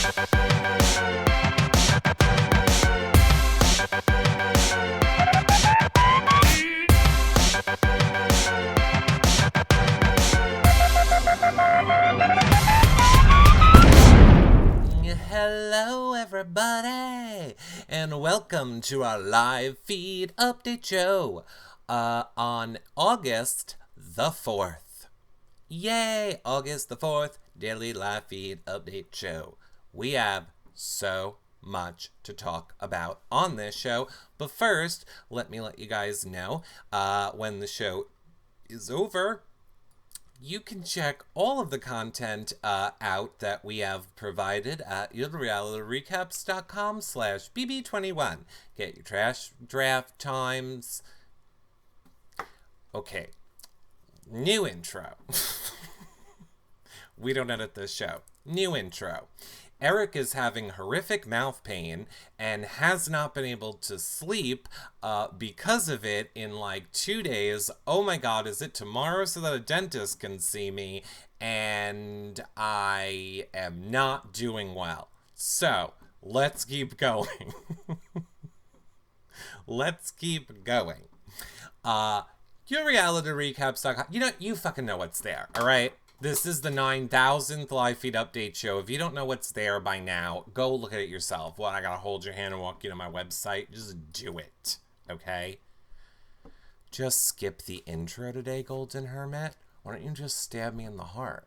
Hello everybody, and welcome to our live feed update show on August the 4th. Yay! August the 4th, daily live feed update show. We have so much to talk about on this show, but first, let you guys know when the show is over, you can check all of the content out that we have provided at yourrealityrecaps.com/bb21. Get your trash draft times. Okay, new intro. We don't edit this show. New intro. Eric is having horrific mouth pain and has not been able to sleep because of it in like 2 days. Oh my God, is it tomorrow so that a dentist can see me? And I am not doing well. So, let's keep going. Let's keep going. YourRealityRecaps.com. You know, you fucking know what's there, all right? This is the 9,000th live feed update show. If you don't know what's there by now, go look at it yourself. What, I gotta hold your hand and walk you to my website? Just do it, okay? Just skip the intro today, Golden Hermit. Why don't you just stab me in the heart?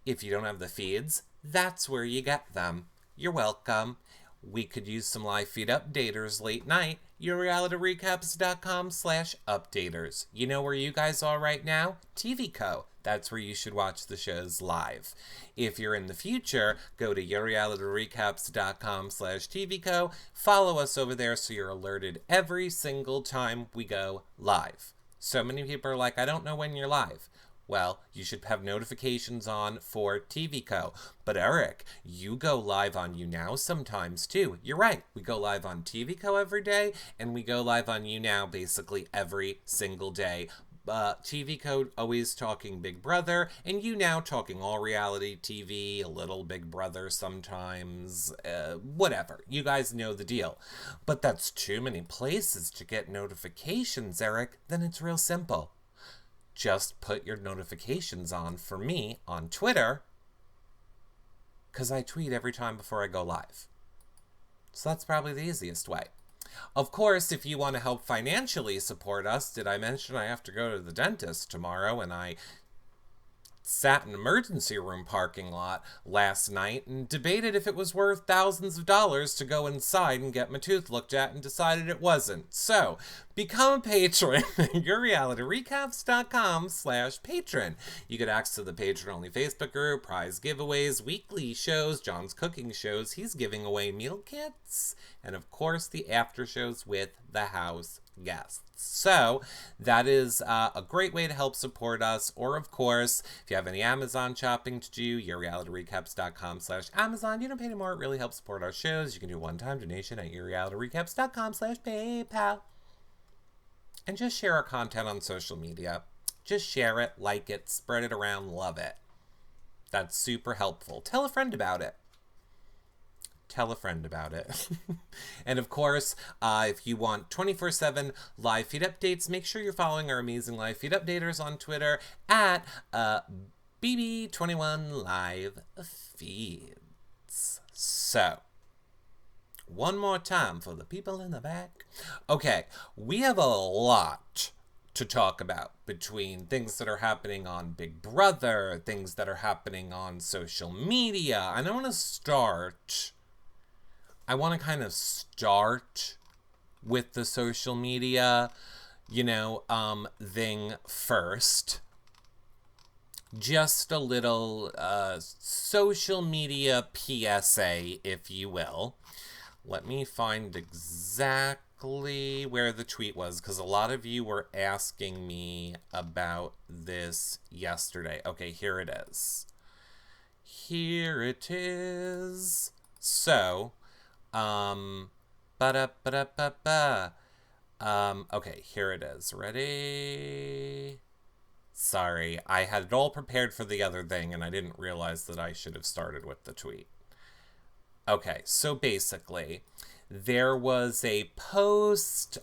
If you don't have the feeds, that's where you get them. You're welcome. We could use some live feed updaters late night. YourRealityRecaps.com/updaters. You know where you guys are right now? TV Co. That's where you should watch the shows live. If you're in the future, go to YourRealityRecaps.com/TVCo. Follow us over there so you're alerted every single time we go live. So many people are like, I don't know when you're live. Well, you should have notifications on for TV Co. But Eric, you go live on You Now sometimes too. You're right. We go live on TV Co. every day, and we go live on You Now basically every single day. TV Co. always talking Big Brother, and You Now talking all reality TV, a little Big Brother sometimes, whatever. You guys know the deal. But that's too many places to get notifications, Eric. Then it's real simple. Just put your notifications on for me on Twitter, because I tweet every time before I go live. So that's probably the easiest way. Of course, if you want to help financially support us, did I mention I have to go to the dentist tomorrow, and I sat in an emergency room parking lot last night and debated if it was worth thousands of dollars to go inside and get my tooth looked at, and decided it wasn't. So, become a patron at YourRealityRecaps.com/patron. You get access to the patron-only Facebook group, prize giveaways, weekly shows, John's cooking shows, he's giving away meal kits, and of course the after shows with the house guests. So that is a great way to help support us. Or of course, if you have any Amazon shopping to do, YourRealityRecaps.com/Amazon. You don't pay any more. It really helps support our shows. You can do a one-time donation at YourRealityRecaps.com/PayPal. And just share our content on social media. Just share it, like it, spread it around, love it. That's super helpful. Tell a friend about it. Tell a friend about it. And of course, if you want 24/7 live feed updates, make sure you're following our amazing live feed updaters on Twitter at BB21LiveFeeds. So, one more time for the people in the back. Okay, we have a lot to talk about between things that are happening on Big Brother, things that are happening on social media. And I want to kind of start with the social media, thing first. Just a little social media PSA, if you will. Let me find exactly where the tweet was, because a lot of you were asking me about this yesterday. Okay, here it is. Here it is. So, okay, here it is. Ready? Sorry, I had it all prepared for the other thing, and I didn't realize that I should have started with the tweet. Okay, so basically, there was a post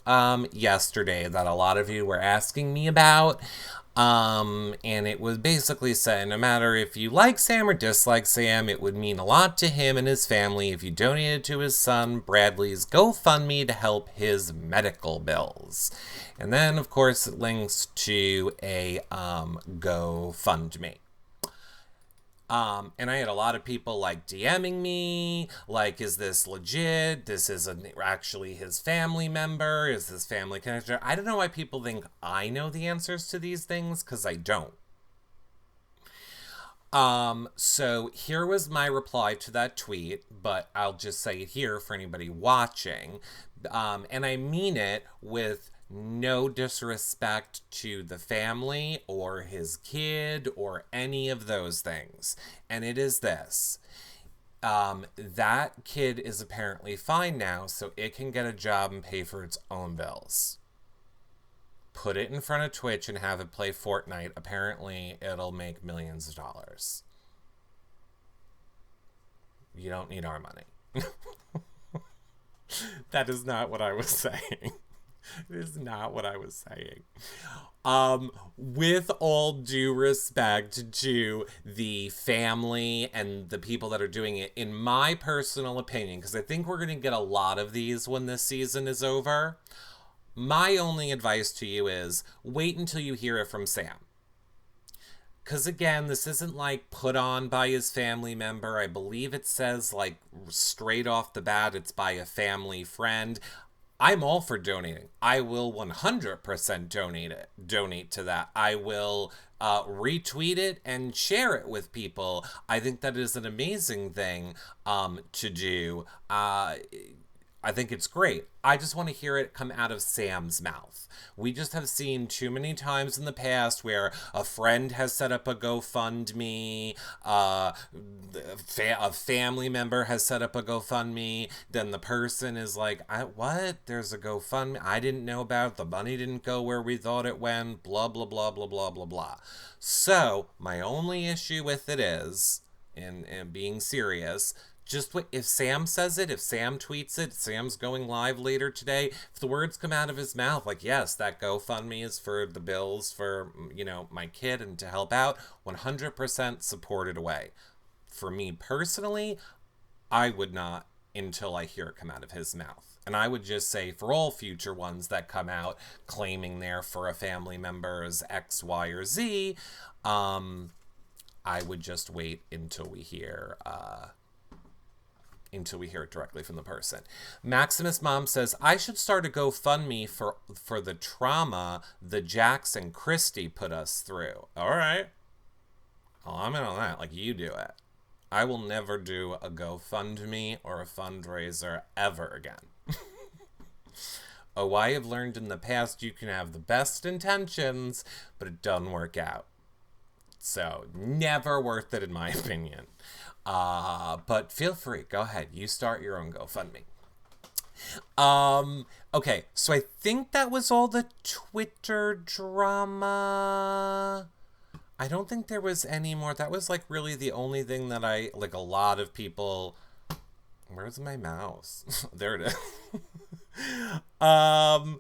yesterday that a lot of you were asking me about. And it was basically saying no matter if you like Sam or dislike Sam, it would mean a lot to him and his family if you donated to his son Bradley's GoFundMe to help his medical bills. And then, of course, it links to a GoFundMe. And I had a lot of people like DMing me, like, is this legit? This isn't actually his family member. Is this family connected? I don't know why people think I know the answers to these things, because I don't. So here was my reply to that tweet, but I'll just say it here for anybody watching. And I mean it with no disrespect to the family or his kid or any of those things. And it is this. That kid is apparently fine now, so it can get a job and pay for its own bills. Put it in front of Twitch and have it play Fortnite. Apparently, it'll make millions of dollars. You don't need our money. That is not what I was saying. It is not what I was saying. With all due respect to the family and the people that are doing it, in my personal opinion, because I think we're going to get a lot of these when this season is over, my only advice to you is wait until you hear it from Sam. Because again, this isn't like put on by his family member. I believe it says like straight off the bat it's by a family friend. I'm all for donating. I will 100% donate to that. I will retweet it and share it with people. I think that is an amazing thing to do. I think it's great. I just want to hear it come out of Sam's mouth. We just have seen too many times in the past where a friend has set up a GoFundMe, a family member has set up a GoFundMe, then the person is like, what? There's a GoFundMe? I didn't know about it. The money didn't go where we thought it went, blah, blah, blah, blah, blah, blah, blah. So, my only issue with it is, and being serious, just if Sam says it, if Sam tweets it, Sam's going live later today, if the words come out of his mouth, like, yes, that GoFundMe is for the bills for, my kid and to help out, 100% support it away. For me personally, I would not until I hear it come out of his mouth. And I would just say for all future ones that come out claiming they're for a family member's X, Y, or Z, I would just wait until we hear it directly from the person. Maximus Mom says, I should start a GoFundMe for the trauma the Jax and Christy put us through. All right. Well, I'm in on that. Like, you do it. I will never do a GoFundMe or a fundraiser ever again. Oh, I have learned in the past you can have the best intentions, but it doesn't work out. So, never worth it in my opinion. But feel free. Go ahead. You start your own GoFundMe. Okay, so I think that was all the Twitter drama. I don't think there was any more. That was like really the only thing that a lot of people... Where's my mouse? There it is. I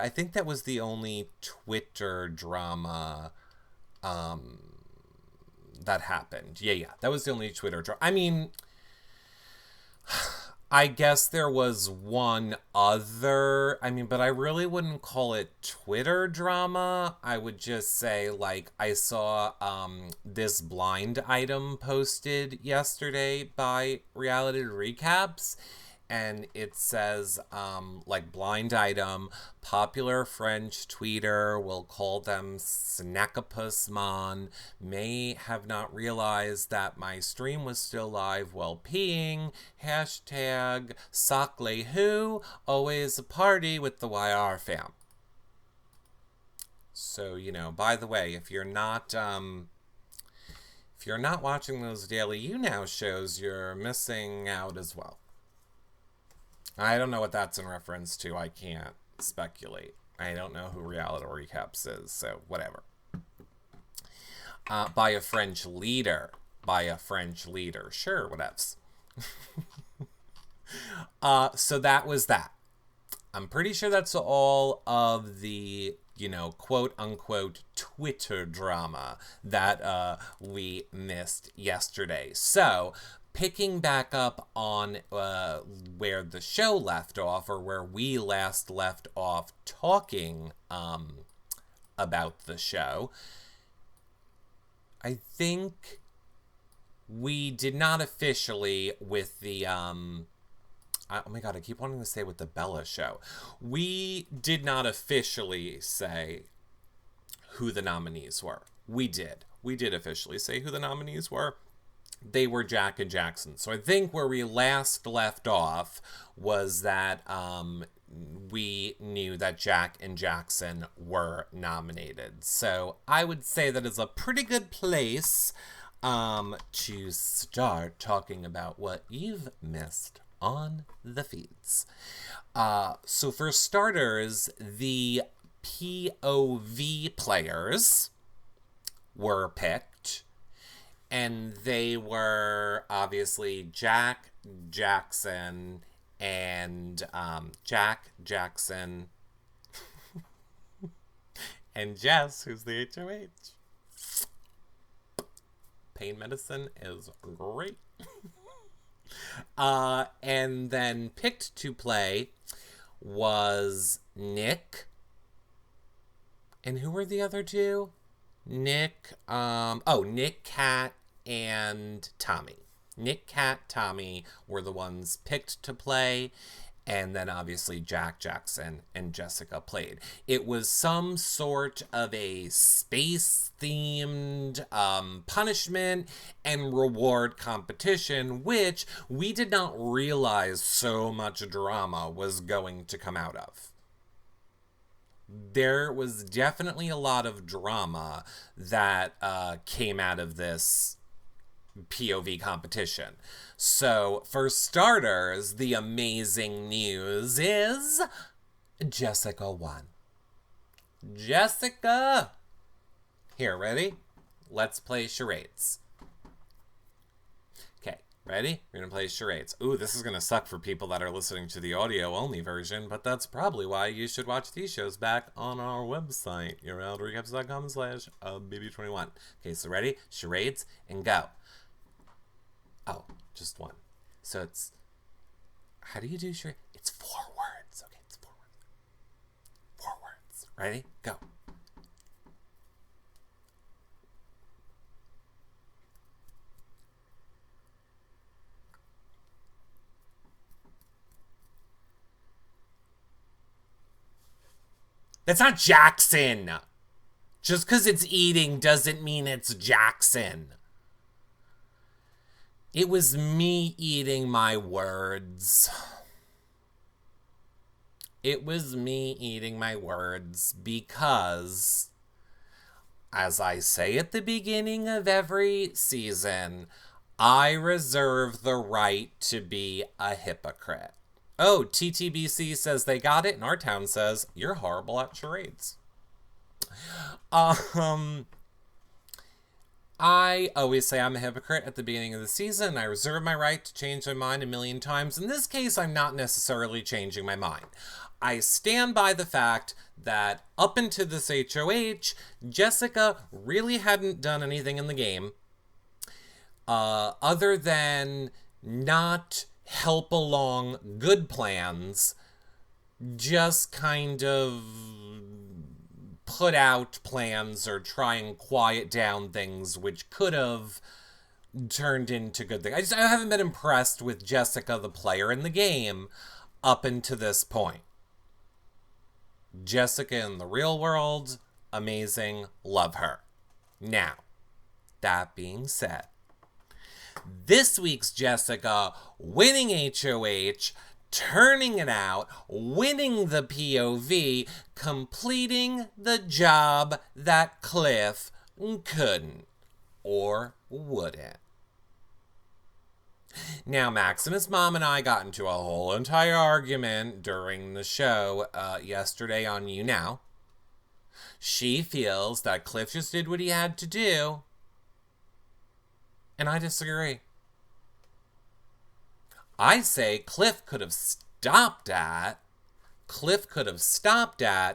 think that was the only Twitter drama, that happened. Yeah. That was the only Twitter drama. I mean, I guess there was one other, but I really wouldn't call it Twitter drama. I would just say, like, I saw this blind item posted yesterday by Reality Recaps, and it says, blind item, popular French tweeter, we'll call them Snackopus Mon, may have not realized that my stream was still live while peeing, hashtag Saclé Who, always a party with the YR fam. So, by the way, if you're not watching those Daily You Now shows, you're missing out as well. I don't know what that's in reference to. I can't speculate. I don't know who Reality Recaps is, so whatever. By a French leader. by a French leader. Sure, whatevs. So that was that. I'm pretty sure that's all of the, quote unquote Twitter drama that we missed yesterday. So, picking back up on where the show left off, or where we last left off talking about the show, I think we did not officially with the oh my god, I keep wanting to say with the Bella show. We did not officially say who the nominees were. We did. We did officially say who the nominees were. They were Jack and Jackson. So I think where we last left off was that we knew that Jack and Jackson were nominated. So I would say that is a pretty good place to start talking about what you've missed on the feeds. So for starters, the POV players were picked, and they were obviously Jack, Jackson, and Jack, Jackson, and Jess, who's the HOH. Pain medicine is great. And then picked to play was Nick. And who were the other two? Nick, Kat, and Tommy. Nick, Kat, Tommy were the ones picked to play. And then obviously Jack, Jackson, and Jessica played. It was some sort of a space-themed punishment and reward competition, which we did not realize so much drama was going to come out of. There was definitely a lot of drama that came out of this POV competition. So, for starters, the amazing news is Jessica won. Jessica! Here, ready? Let's play charades. Okay, ready? We're gonna play charades. Ooh, this is gonna suck for people that are listening to the audio-only version, but that's probably why you should watch these shows back on our website, yourrecaps.com/BB21. Okay, so ready? Charades, and go. Oh, just one. So it's, how do you do charades? It's 4 words. Okay, it's 4 words. 4 words. Ready? Go. That's not Jackson. Just because it's eating doesn't mean it's Jackson. It was me eating my words. It was me eating my words because, as I say at the beginning of every season, I reserve the right to be a hypocrite. Oh, TTBC says they got it, and our town says, you're horrible at charades. I always say I'm a hypocrite at the beginning of the season. I reserve my right to change my mind a million times. In this case, I'm not necessarily changing my mind. I stand by the fact that up until this HOH, Jessica really hadn't done anything in the game other than not help along good plans, just kind of put out plans or try and quiet down things which could have turned into good things. I haven't been impressed with Jessica, the player in the game, up until this point. Jessica in the real world, amazing, love her. Now, that being said, this week's Jessica winning HOH, turning it out, winning the POV, completing the job that Cliff couldn't or wouldn't. Now, Maximus' mom and I got into a whole entire argument during the show yesterday on You Now. She feels that Cliff just did what he had to do, And I disagree. I say Cliff could have stopped at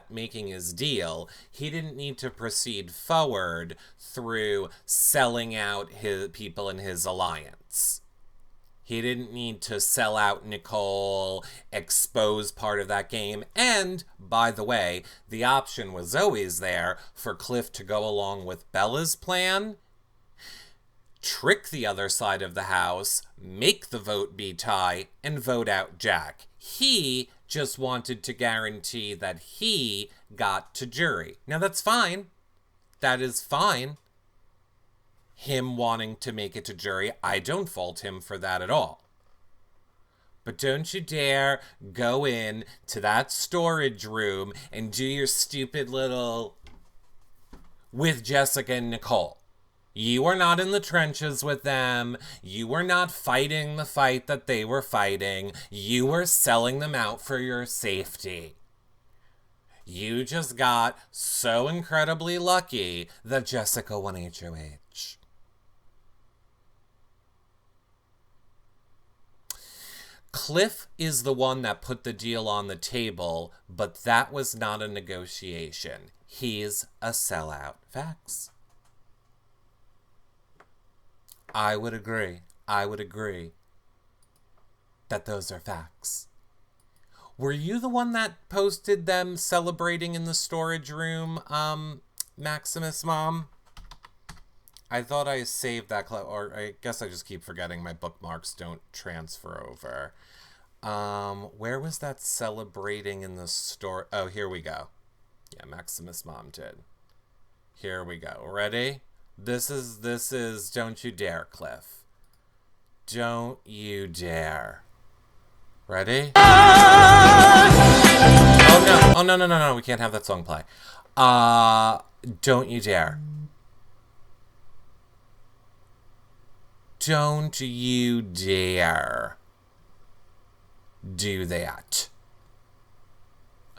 making his deal. He didn't need to proceed forward through selling out his people in his alliance. He didn't need to sell out Nicole, expose part of that game. And, by the way, the option was always there for Cliff to go along with Bella's plan, trick the other side of the house, make the vote be tie, and vote out Jack. He just wanted to guarantee that he got to jury. Now that's fine. That is fine. Him wanting to make it to jury, I don't fault him for that at all. But don't you dare go in to that storage room and do your stupid little with Jessica and Nicole. You were not in the trenches with them. You were not fighting the fight that they were fighting. You were selling them out for your safety. You just got so incredibly lucky that Jessica won HOH. Cliff is the one that put the deal on the table, but that was not a negotiation. He's a sellout. Facts. I would agree that those are facts. Were you the one that posted them celebrating in the storage room, Maximus Mom? I thought I saved that clip, or I guess I just keep forgetting my bookmarks don't transfer over. Where was that celebrating in the store? Oh, here we go. Yeah, Maximus Mom did. Here we go. Ready? This is Don't You Dare, Cliff. Don't you dare. Ready? Oh no, we can't have that song play. Don't you dare. Don't you dare do that.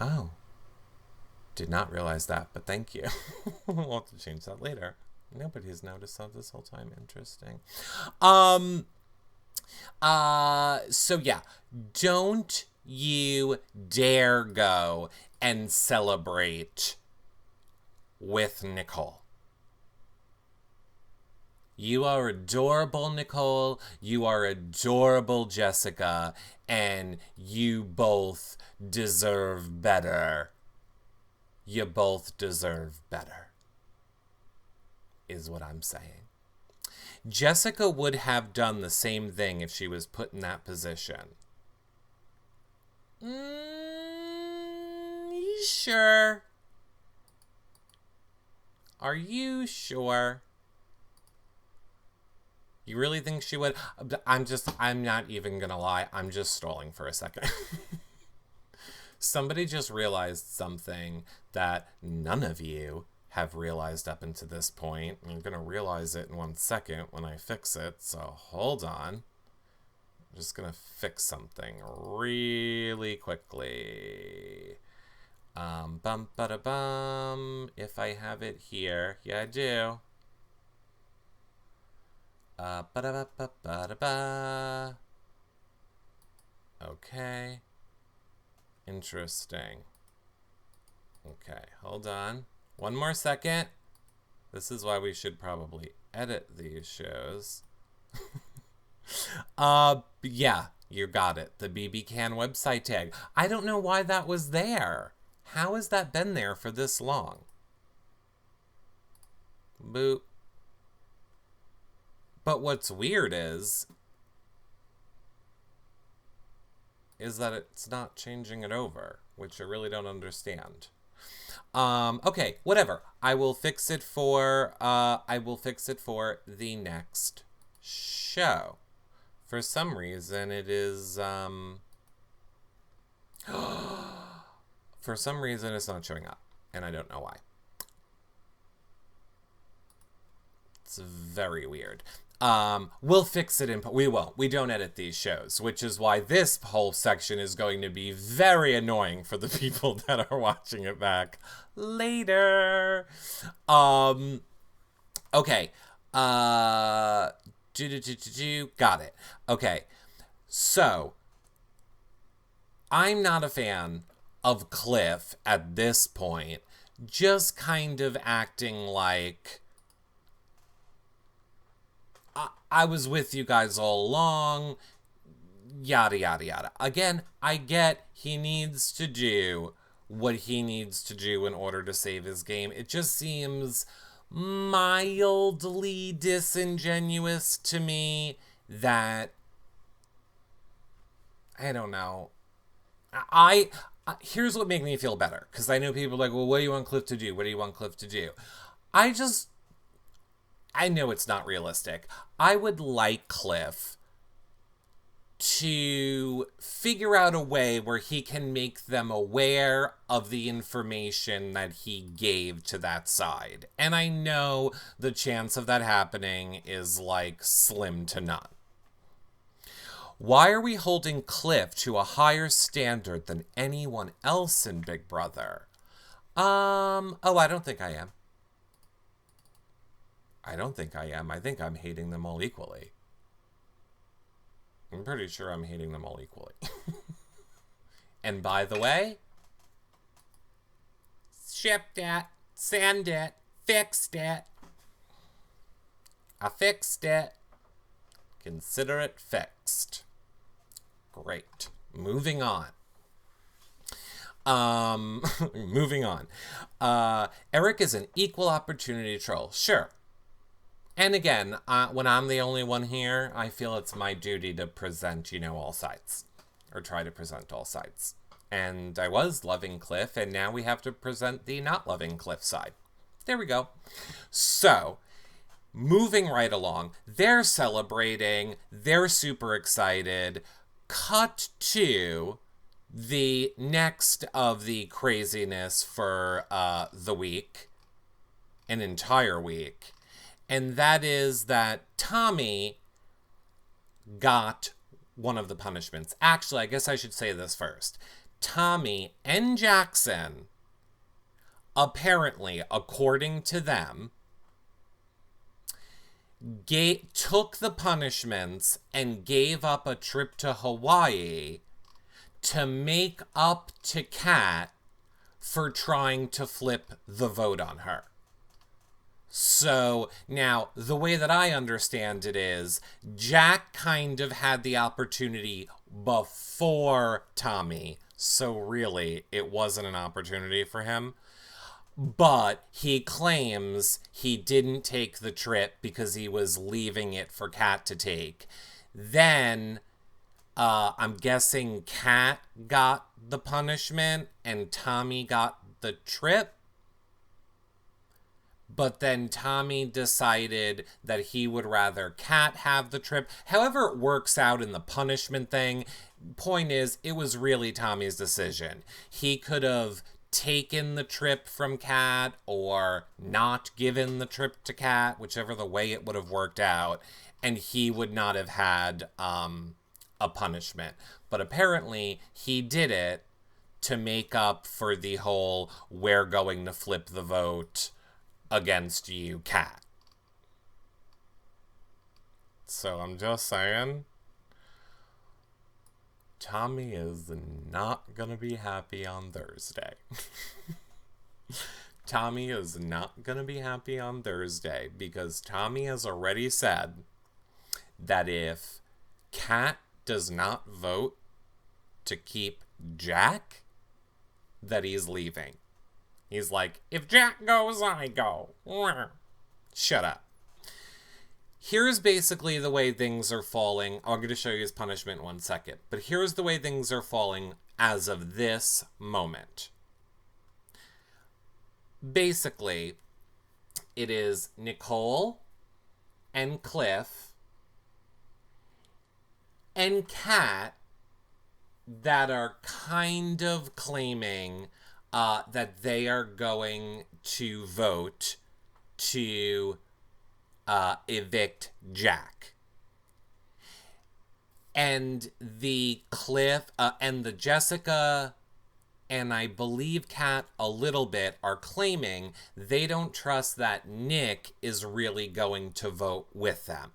Oh. Did not realize that, but thank you. We'll have to change that later. Nobody's noticed that this whole time. Interesting. So yeah. Don't you dare go and celebrate with Nicole. You are adorable, Nicole. You are adorable, Jessica. And you both deserve better. You both deserve better, is what I'm saying. Jessica would have done the same thing if she was put in that position. You sure? Are you sure? You really think she would? I'm not even gonna lie. I'm just stalling for a second. Somebody just realized something that none of you have realized up until this point. I'm going to realize it in 1 second when I fix it, so hold on. I'm just going to fix something really quickly. Bum ba bum. If I have it here. Yeah, I do. Ba-da-ba-ba-ba-da-ba. Okay. Interesting. Okay, hold on. 1 more second. This is why we should probably edit these shows. Yeah, you got it. The BB Can website tag. I don't know why that was there. How has that been there for this long? Boop. But what's weird is that it's not changing it over, which I really don't understand. Okay, whatever. I will fix it for the next show. For some reason it is for some reason it's not showing up, and I don't know why. It's very weird. We'll fix it we won't. We don't edit these shows, which is why this whole section is going to be very annoying for the people that are watching it back later. Okay. Got it. Okay. So, I'm not a fan of Cliff at this point, just kind of acting like I was with you guys all along, yada, yada, yada. Again, I get he needs to do what he needs to do in order to save his game. It just seems mildly disingenuous to me that, I don't know. Here's what made me feel better, because I know people are like, well, what do you want Cliff to do? What do you want Cliff to do? I know it's not realistic. I would like Cliff to figure out a way where he can make them aware of the information that he gave to that side. And I know the chance of that happening is like slim to none. Why are we holding Cliff to a higher standard than anyone else in Big Brother? I don't think I am. I don't think I am. I think I'm hating them all equally. I'm pretty sure I'm hating them all equally. And by the way, shipped it, send it, fixed it. I fixed it. Consider it fixed. Great. Moving on. Moving on. Eric is an equal opportunity troll. Sure. And again, when I'm the only one here, I feel it's my duty to present, all sides. Or try to present all sides. And I was loving Cliff, and now we have to present the not loving Cliff side. There we go. So, moving right along, they're celebrating, they're super excited. Cut to the next of the craziness for the week, an entire week. And that is that Tommy got one of the punishments. Actually, I guess I should say this first. Tommy and Jackson, apparently, according to them, took the punishments and gave up a trip to Hawaii to make up to Kat for trying to flip the vote on her. So, now, the way that I understand it is, Jack kind of had the opportunity before Tommy, so really, it wasn't an opportunity for him. But he claims he didn't take the trip because he was leaving it for Kat to take. Then, I'm guessing Kat got the punishment and Tommy got the trip. But then Tommy decided that he would rather Kat have the trip. However it works out in the punishment thing, point is, it was really Tommy's decision. He could have taken the trip from Kat or not given the trip to Kat, whichever the way it would have worked out, and he would not have had a punishment. But apparently he did it to make up for the whole we're going to flip the vote against you, Kat. So I'm just saying, Tommy is not gonna be happy on Thursday. Tommy is not gonna be happy on Thursday because Tommy has already said that if Kat does not vote to keep Jack, that he's leaving. He's like, if Jack goes, I go. Shut up. Here's basically the way things are falling. I'm going to show you his punishment in 1 second. But here's the way things are falling as of this moment. Basically, it is Nicole and Cliff and Kat that are kind of claiming that they are going to vote to evict Jack. And the Cliff and the Jessica and I believe Kat a little bit are claiming they don't trust that Nick is really going to vote with them.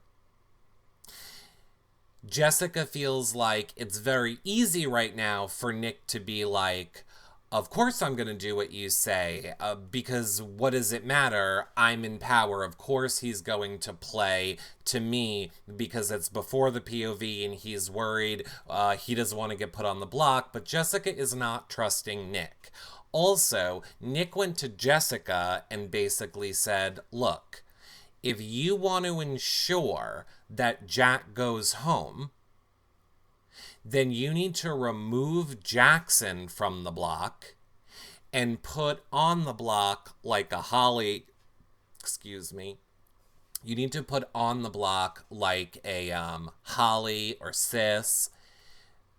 Jessica feels like it's very easy right now for Nick to be like, of course I'm going to do what you say, because what does it matter? I'm in power. Of course he's going to play to me because it's before the POV and he's worried he doesn't want to get put on the block. But Jessica is not trusting Nick. Also, Nick went to Jessica and basically said, look, if you want to ensure that Jack goes home, then you need to remove Jackson from the block and put on the block like a Holly, excuse me. You need to put on the block like a Holly or Sis,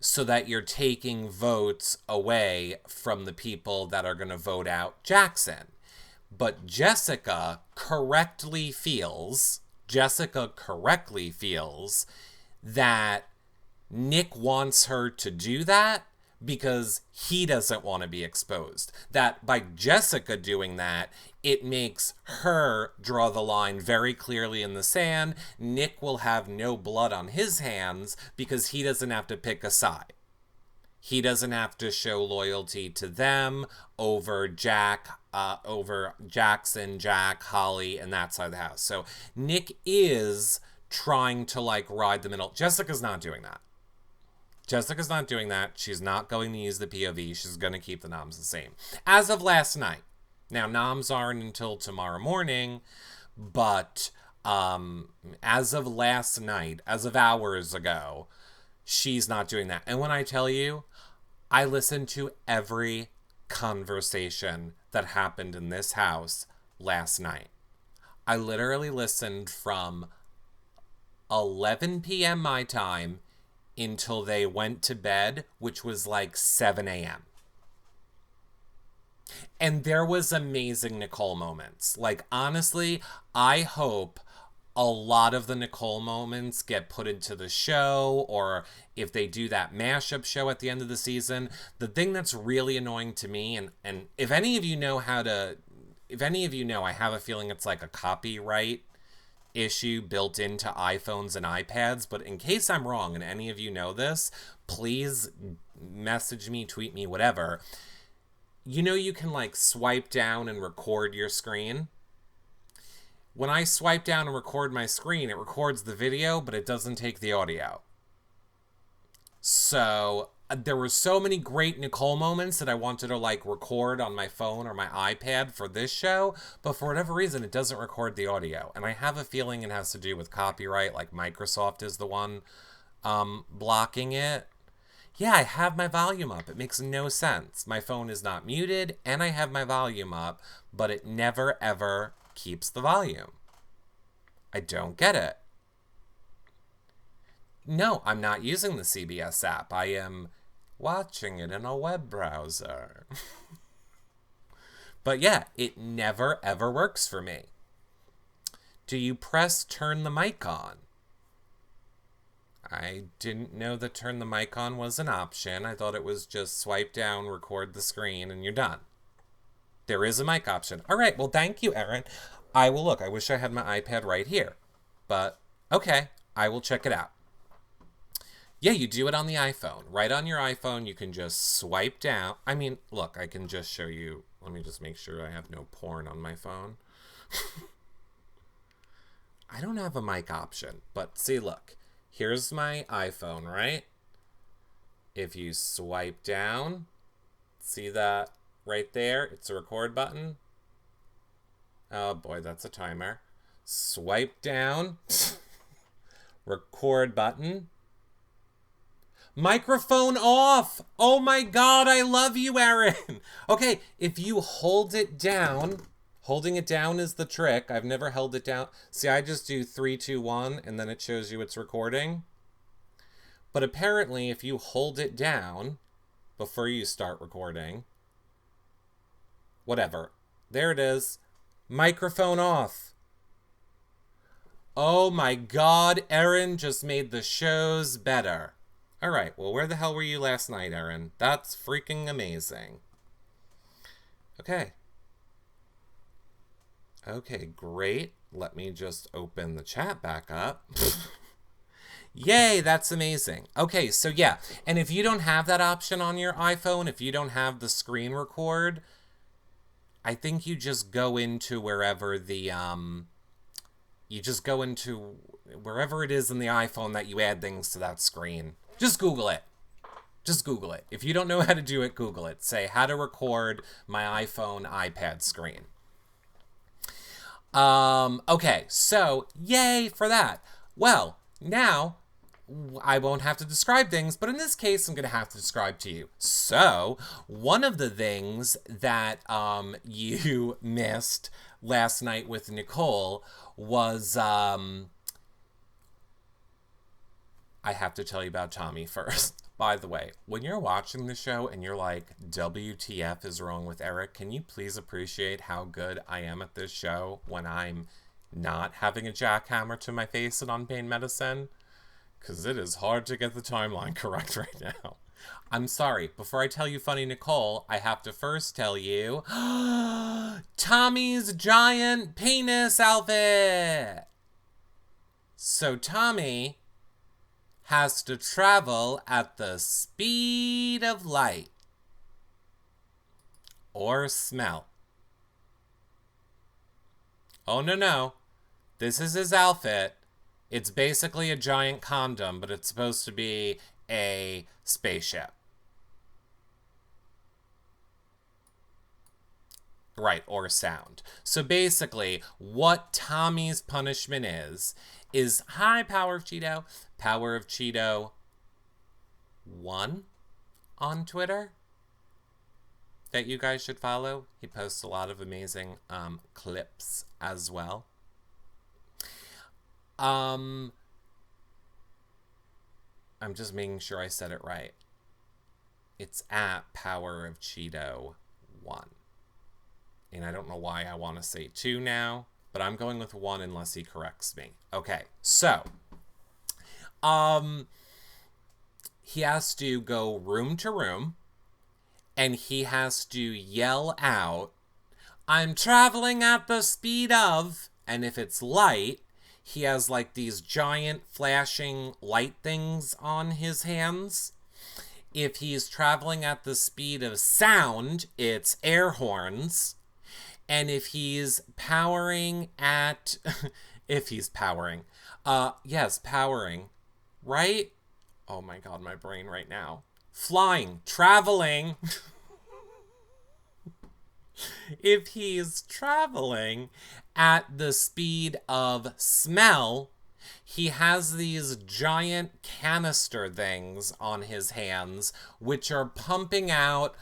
so that you're taking votes away from the people that are going to vote out Jackson. But Jessica correctly feels that Nick wants her to do that because he doesn't want to be exposed. That by Jessica doing that, it makes her draw the line very clearly in the sand. Nick will have no blood on his hands because he doesn't have to pick a side. He doesn't have to show loyalty to them over Jackson, Jack, Holly, and that side of the house. So Nick is trying to like ride the middle. Jessica's not doing that. She's not going to use the POV. She's going to keep the noms the same. As of last night. Now, noms aren't until tomorrow morning, but as of last night, as of hours ago, she's not doing that. And when I tell you, I listened to every conversation that happened in this house last night. I literally listened from 11 p.m. my time until they went to bed, which was like 7 a.m. And there was amazing Nicole moments. Like, honestly, I hope a lot of the Nicole moments get put into the show, or if they do that mashup show at the end of the season. The thing that's really annoying to me, and if any of you know I have a feeling it's like a copyright issue built into iPhones and iPads, but in case I'm wrong and any of you know this, please message me, tweet me, whatever. You know, you can like swipe down and record your screen. When I swipe down and record my screen, it records the video, but it doesn't take the audio. So there were so many great Nicole moments that I wanted to like record on my phone or my iPad for this show, but for whatever reason, it doesn't record the audio. And I have a feeling it has to do with copyright, like Microsoft is the one blocking it. Yeah, I have my volume up. It makes no sense. My phone is not muted, and I have my volume up, but it never, ever keeps the volume. I don't get it. No, I'm not using the CBS app. I am watching it in a web browser. But yeah, it never, ever works for me. Do you press turn the mic on? I didn't know that turn the mic on was an option. I thought it was just swipe down, record the screen, and you're done. There is a mic option. All right, well, thank you, Erin. I will look. I wish I had my iPad right here. But, okay, I will check it out. Yeah, you do it on the iPhone. Right on your iPhone, you can just swipe down. I mean, look, I can just show you. Let me just make sure I have no porn on my phone. I don't have a mic option, but see, look. Here's my iPhone, right? If you swipe down, see that right there? It's a record button. Oh boy, that's a timer. Swipe down. Record button. Microphone off. Oh my God, I love you, Erin. Okay, if you hold it down, holding it down is the trick. I've never held it down. See, I just do 3, 2, 1, and then it shows you it's recording. But apparently, if you hold it down before you start recording, whatever. There it is. Microphone off. Oh my God, Erin just made the shows better. All right, well, where the hell were you last night, Erin? That's freaking amazing. Okay. Okay, great. Let me just open the chat back up. Yay, that's amazing. Okay, so yeah. And if you don't have that option on your iPhone, if you don't have the screen record, I think you just go into wherever you just go into wherever it is in the iPhone that you add things to that screen. Just Google it. Just Google it. If you don't know how to do it, Google it. Say how to record my iPhone iPad screen. Okay, so yay for that. Well, now I won't have to describe things, but in this case, I'm going to have to describe to you. So, one of the things that you missed last night with Nicole was I have to tell you about Tommy first. By the way, when you're watching the show and you're like, WTF is wrong with Eric, can you please appreciate how good I am at this show when I'm not having a jackhammer to my face and on pain medicine? Because it is hard to get the timeline correct right now. I'm sorry, before I tell you funny Nicole, I have to first tell you Tommy's giant penis outfit! So Tommy has to travel at the speed of light. Or smell. Oh, no. This is his outfit. It's basically a giant condom, but it's supposed to be a spaceship. Right, or sound. So basically, what Tommy's punishment is hi, Power of Cheeto. Power of Cheeto 1 on Twitter that you guys should follow. He posts a lot of amazing clips as well. I'm just making sure I said it right. It's at Power of Cheeto 1. And I don't know why I want to say 2 now, but I'm going with 1 unless he corrects me. Okay, so he has to go room to room, and he has to yell out, I'm traveling at the speed of, and if it's light, he has like these giant flashing light things on his hands. If he's traveling at the speed of sound, it's air horns. And if he's powering at, powering, right? Oh my God, my brain right now. Flying, traveling. If he's traveling at the speed of smell, he has these giant canister things on his hands, which are pumping out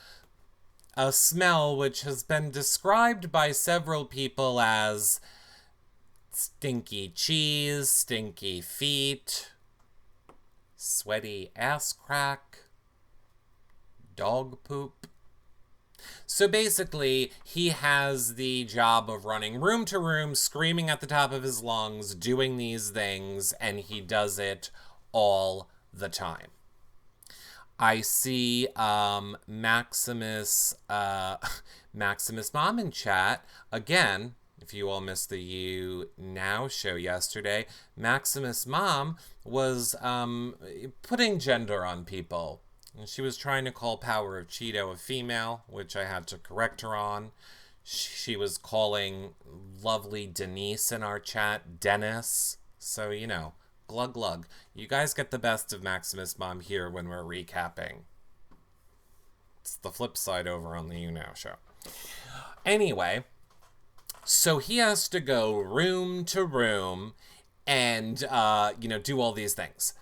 a smell which has been described by several people as stinky cheese, stinky feet, sweaty ass crack, dog poop. So basically, he has the job of running room to room, screaming at the top of his lungs, doing these things, and he does it all the time. I see Maximus Mom in chat. Again, if you all missed the You Now show yesterday, Maximus Mom was putting gender on people. And she was trying to call Power of Cheeto a female, which I had to correct her on. She was calling lovely Denise in our chat Dennis. So, you know, glug glug. You guys get the best of Maximus Mom here when we're recapping. It's the flip side over on the You Now show. Anyway, so he has to go room to room and, do all these things.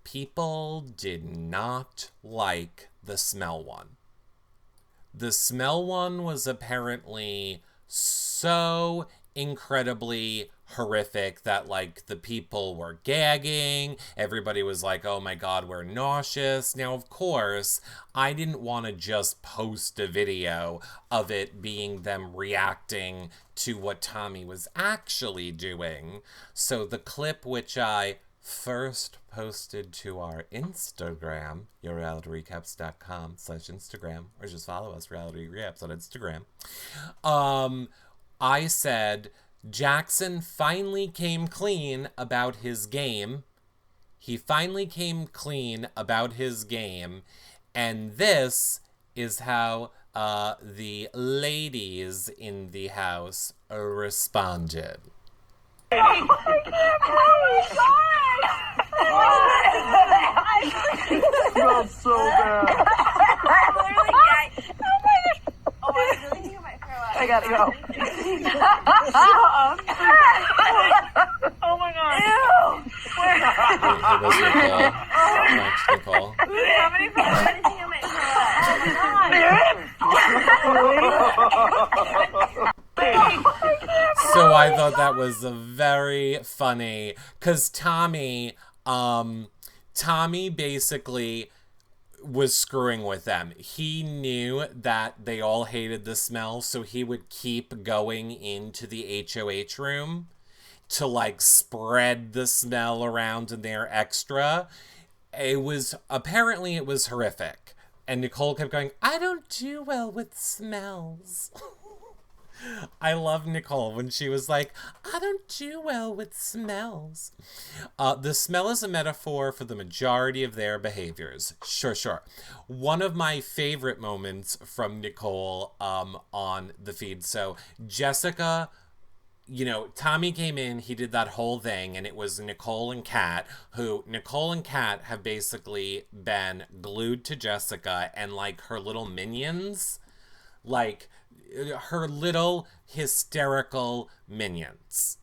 People did not like the smell one. The smell one was apparently so incredibly horrific that, like, the people were gagging. Everybody was like, oh my God, we're nauseous. Now, of course, I didn't want to just post a video of it being them reacting to what Tommy was actually doing. So the clip which I first posted to our Instagram, yourrealityrecaps.com/Instagram, or just follow us, Reality Recaps on Instagram. I said, Jackson finally came clean about his game. And this is how the ladies in the house responded. Oh my God! Smells so bad. I literally can't. Oh my gosh. Oh, I really think I might throw up. I gotta go. Oh my God. Ew. It was Nicole. Thanks, Nicole. How many people? I think I might throw up. Oh my God. So I thought that was very funny, because Tommy basically was screwing with them. He knew that they all hated the smell, so he would keep going into the HOH room to like spread the smell around in there extra. It was horrific. And Nicole kept going, I don't do well with smells. I love Nicole when she was like, I don't do well with smells. The smell is a metaphor for the majority of their behaviors. Sure. One of my favorite moments from Nicole on the feed. So Jessica, Tommy came in, he did that whole thing, and it was Nicole and Kat have basically been glued to Jessica and like her little minions, like her little hysterical minions.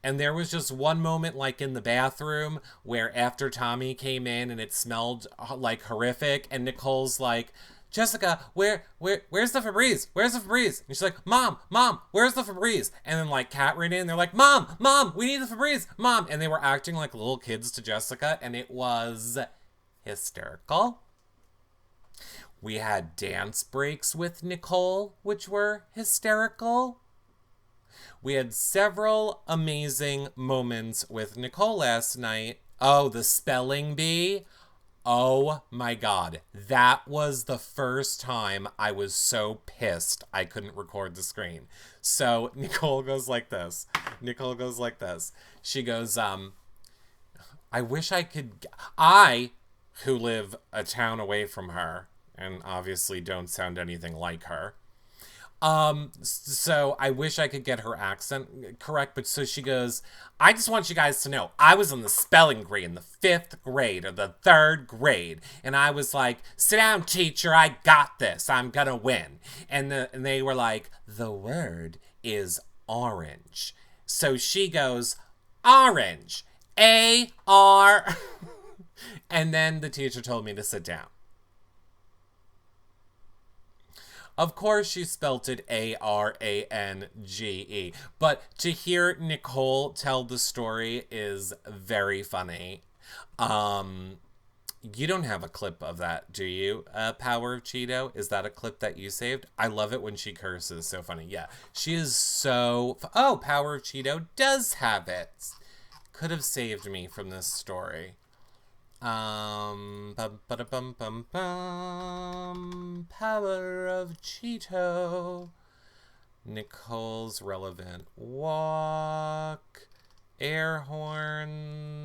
And there was just one moment like in the bathroom where after Tommy came in and it smelled like horrific, and Nicole's like, Jessica, where's the Febreze? Where's the Febreze? And she's like, Mom, where's the Febreze? And then like Kat ran in, they're like, Mom, we need the Febreze, Mom. And they were acting like little kids to Jessica, and it was hysterical. We had dance breaks with Nicole, which were hysterical. We had several amazing moments with Nicole last night. Oh, the spelling bee. Oh my God. That was the first time I was so pissed I couldn't record the screen. So Nicole goes like this. She goes, I wish I could... who live a town away from her, and obviously don't sound anything like her. So I wish I could get her accent correct, but so she goes, I just want you guys to know, I was in the spelling bee in the 5th grade or the 3rd grade, and I was like, sit down, teacher, I got this, I'm gonna win. And they were like, the word is orange. So she goes, orange, A-R. And then the teacher told me to sit down. Of course, she spelt it A-R-A-N-G-E. But to hear Nicole tell the story is very funny. You don't have a clip of that, do you? Power of Cheeto? Is that a clip that you saved? I love it when she curses. So funny. Yeah. She is so... Oh, Power of Cheeto does have it. Could have saved me from this story. Power of Cheeto. Nicole's relevant walk. Air horns.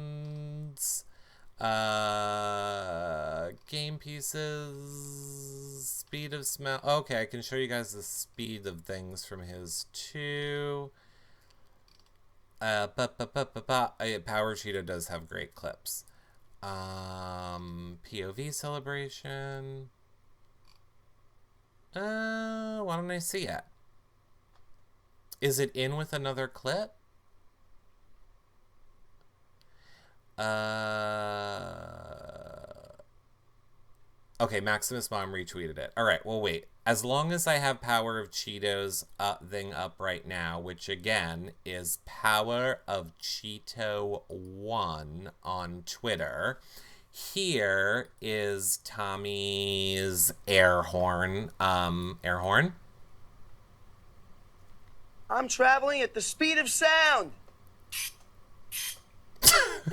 Game pieces. Speed of smell. Okay, I can show you guys the speed of things from his too. Power Cheeto does have great clips. POV celebration. Why don't I see it? Is it in with another clip? Okay, Maximus Mom retweeted it. All right, well, wait. As long as I have Power of Cheetos thing up right now, which again is Power of Cheeto 1 on Twitter. Here is Tommy's air horn. Air horn. I'm traveling at the speed of sound. It's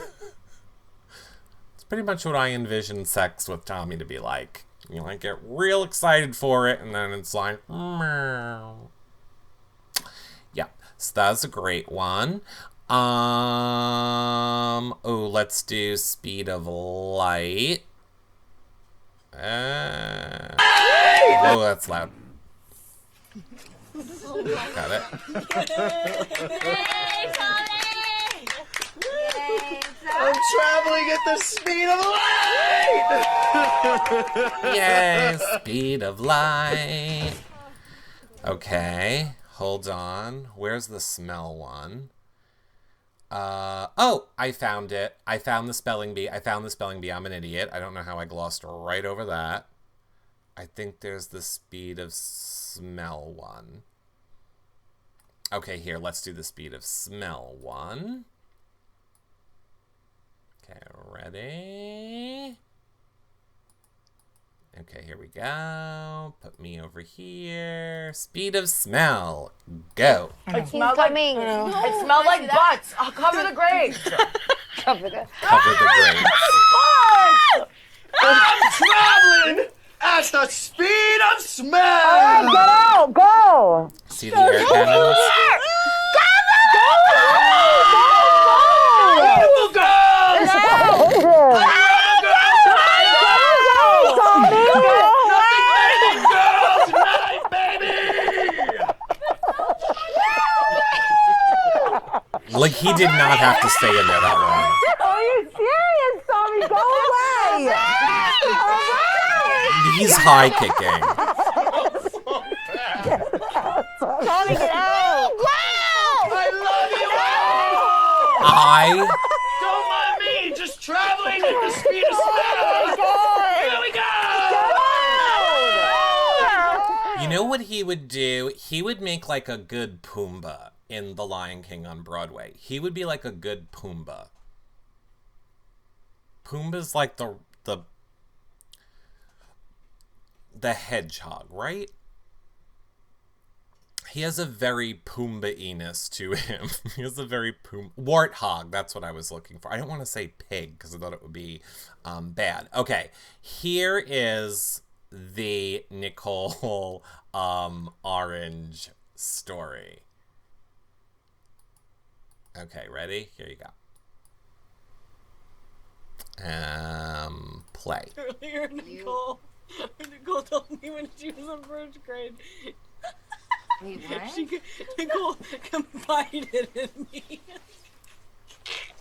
pretty much what I envision sex with Tommy to be like. You like get real excited for it, and then it's like, meow. Yeah. So that's a great one. Let's do speed of light. Whoa, that's loud. Got it. Yay, Tommy! Yay, I'm traveling at the speed of light! Yay, speed of light. Okay, hold on. Where's the smell one? I found it. I found the spelling bee. I'm an idiot. I don't know how I glossed right over that. I think there's the speed of smell one. Okay, here, let's do the speed of smell one. Okay, ready? Okay, here we go. Put me over here. Speed of smell. Go. It smells coming. It smelled like butts. I'll cover the grapes. Cover the grapes. I'm traveling at the speed of smell! Get out, go! See the air cannons? Beautiful girls! Like, he did not have to stay in there that long. Are you serious, Tommy? Go away! He's high kicking. Tommy, get out! I love you all! Don't mind me, just traveling at the speed of sound! Here we go! You know what he would do? He would make like a good Pumbaa in The Lion King on Broadway. He would be like a good Pumbaa. Pumbaa's like the hedgehog, right? He has a very Pumbaa-iness to him. He has a very warthog. That's what I was looking for. I don't want to say pig because I thought it would be bad. Okay, here is the Nicole orange story. Okay, ready? Here you go. Play. Earlier, Nicole told me when she was in first grade. Wait, what? Nicole confided in me.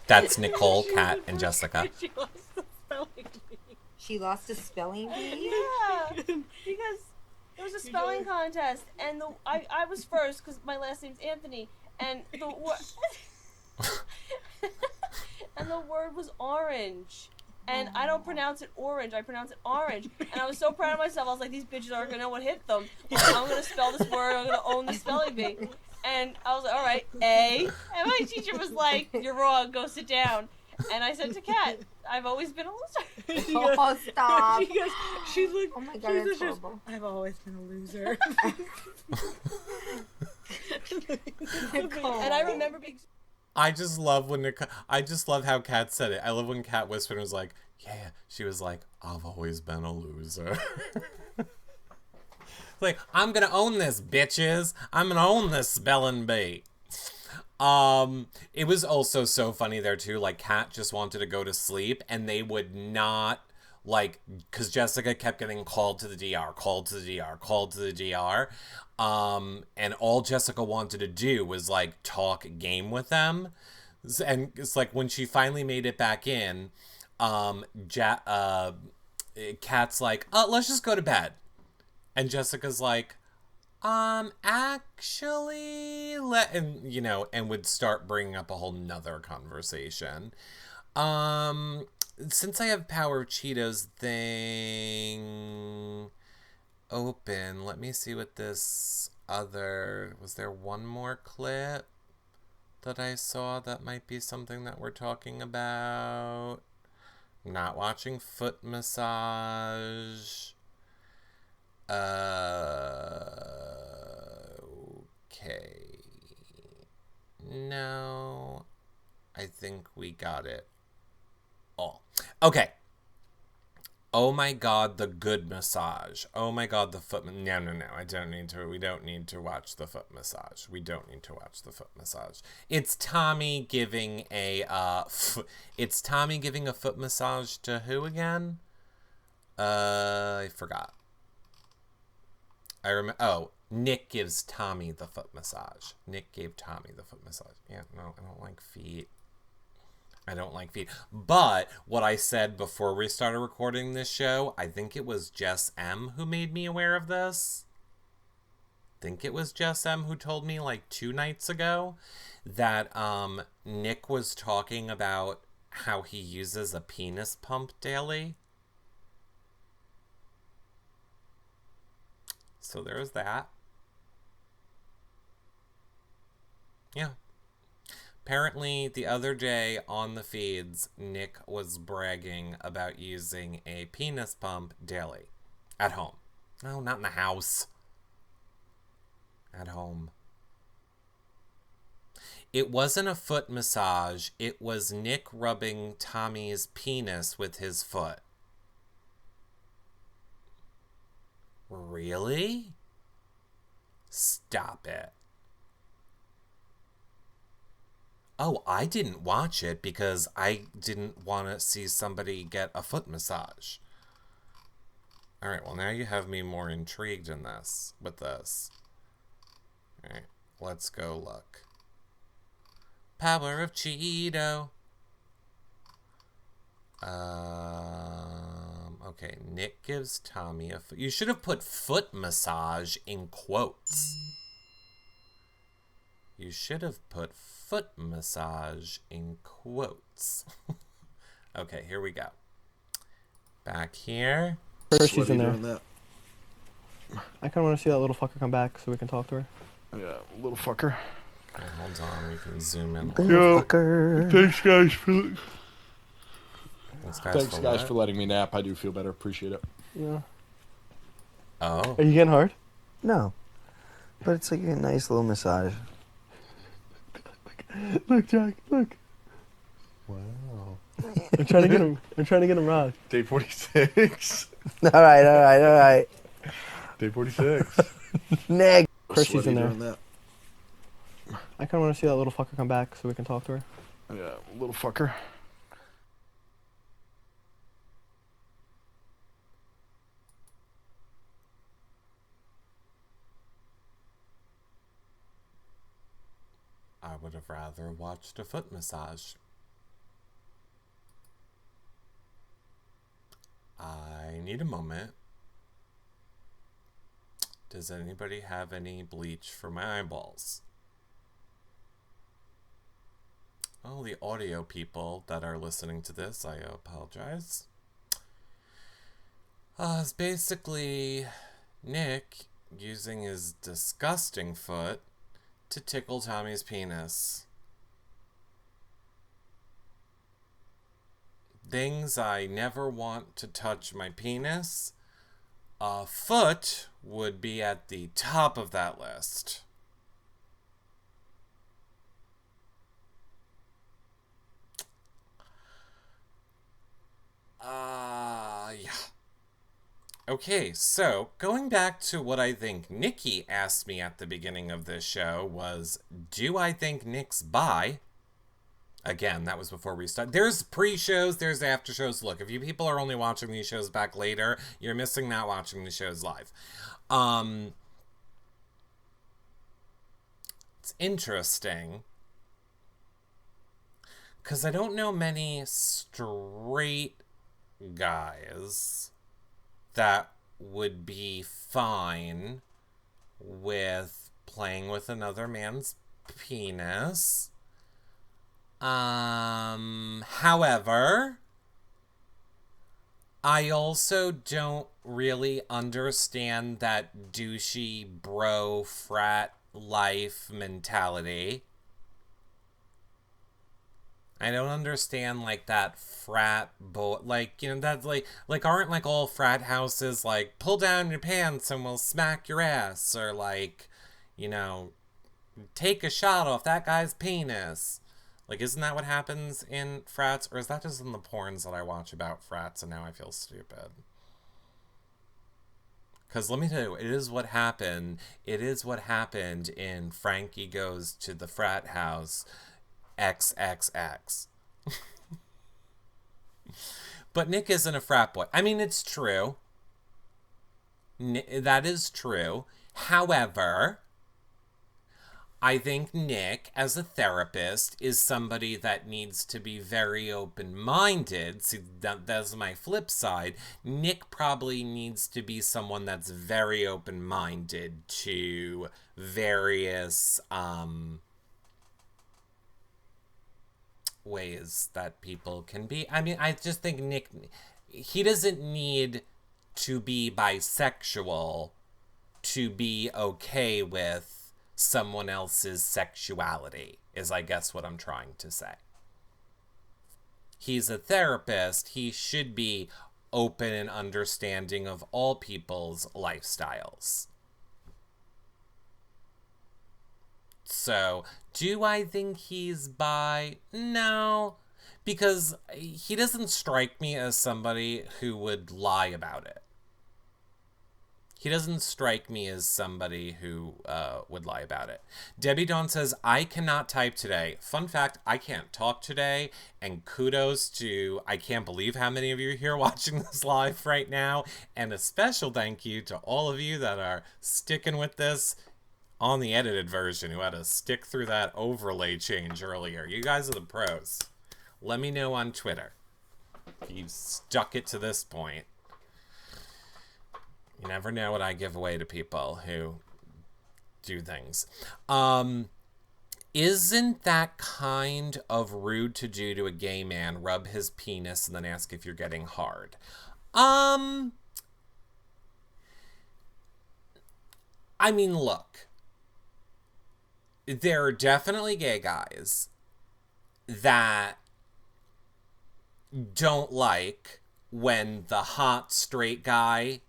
That's Nicole, Kat, and Jessica. She lost the spelling bee. She lost a spelling bee? Yeah, because it was a spelling contest, and I was first because my last name's Anthony, and the word was orange. And I don't pronounce it orange, I pronounce it orange. And I was so proud of myself, I was like, these bitches aren't gonna know what hit them. I'm gonna spell this word, I'm gonna own the spelling bee. And I was like, alright, A. And my teacher was like, you're wrong, go sit down. And I said to Kat, I've always been a loser. Oh, stop. She looked, Oh my God, that's horrible. I've always been a loser. Nicole. And I remember being... I just love how Kat said it. I love when Kat whispered and was like, yeah. She was like, I've always been a loser. Like, I'm gonna own this, bitches. I'm gonna own this spelling bee. It was also so funny there too. Like, Kat just wanted to go to sleep and they would not, like, because Jessica kept getting called to the DR, called to the DR, called to the DR. And all Jessica wanted to do was like talk game with them. And it's like when she finally made it back in, Kat's like, let's just go to bed. And Jessica's like, actually, and would start bringing up a whole nother conversation. Since I have Power Cheetos thing open, let me see what this was there one more clip that I saw that might be something that we're talking about? Not watching foot massage. Okay. No, I think we got it all. Okay. Oh my god, the good massage. Oh my god, the foot... No. We don't need to watch the foot massage. We don't need to watch the foot massage. It's Tommy giving a, it's Tommy giving a foot massage to who again? I forgot. I remember... Oh, Nick gives Tommy the foot massage. Nick gave Tommy the foot massage. Yeah, no, I don't like feet. I don't like feet. But what I said before we started recording this show, I think it was Jess M who made me aware of this. I think it was Jess M who told me like 2 nights ago that Nick was talking about how he uses a penis pump daily. So there's that. Yeah. Apparently, the other day on the feeds, Nick was bragging about using a penis pump daily. At home. No, not in the house. At home. It wasn't a foot massage. It was Nick rubbing Tommy's penis with his foot. Really? Stop it. Oh, I didn't watch it because I didn't want to see somebody get a foot massage. All right, well, now you have me more intrigued in this, with this. All right, let's go look. Power of Cheeto. Okay, Nick gives Tommy a foot. You should have put foot massage in quotes. You should have put foot massage in quotes. Okay, here we go. Back here. She's in there. I kind of want to see that little fucker come back so we can talk to her. Yeah, little fucker. Okay, hold on, we can zoom in. Yo, thanks guys for letting me nap. I do feel better. Appreciate it. Yeah. Oh. Are you getting hard? No. But it's like a nice little massage. Look, Jack, look. Wow. I'm trying to get him rocked. Day 46. All right. Day 46. Nick. She's in there. I kind of want to see that little fucker come back so we can talk to her. Yeah, little fucker. I would have rather watched a foot massage. I need a moment. Does anybody have any bleach for my eyeballs? Oh, the audio people that are listening to this, I apologize. It's basically Nick using his disgusting foot to tickle Tommy's penis. Things I never want to touch my penis. A foot would be at the top of that list. Yeah. Okay, so going back to what I think Nikki asked me at the beginning of this show was, do I think Nick's bi? Again, that was before we started. There's pre-shows, there's after-shows. Look, if you people are only watching these shows back later, you're missing not watching the shows live. It's interesting, because I don't know many straight guys that would be fine with playing with another man's penis. However, I also don't really understand that douchey bro frat life mentality. I don't understand, like, that frat like, you know, that's like aren't, like, all frat houses, like, pull down your pants and we'll smack your ass, or, like, you know, take a shot off that guy's penis. Like, isn't that what happens in frats? Or is that just in the porns that I watch about frats and now I feel stupid? Because let me tell you, it is what happened. It is what happened in Frankie Goes to the Frat House XXX. But Nick isn't a frat boy. I mean, it's true. That is true. However, I think Nick, as a therapist, is somebody that needs to be very open-minded. See, that's my flip side. Nick probably needs to be someone that's very open-minded to various ways that people can be. I mean, I just think Nick, he doesn't need to be bisexual to be okay with someone else's sexuality, is I guess what I'm trying to say. He's a therapist. He should be open and understanding of all people's lifestyles. So, do I think he's bi? No, because he doesn't strike me as somebody who would lie about it. He doesn't strike me as somebody who would lie about it. Debbie Dawn says, I cannot type today. Fun fact, I can't talk today. And kudos to, I can't believe how many of you are here watching this live right now. And a special thank you to all of you that are sticking with this on the edited version, who had to stick through that overlay change earlier. You guys are the pros. Let me know on Twitter if you've stuck it to this point. You never know what I give away to people who do things. Isn't that kind of rude to do to a gay man, rub his penis and then ask if you're getting hard? I mean, look. There are definitely gay guys that don't like when the hot straight guy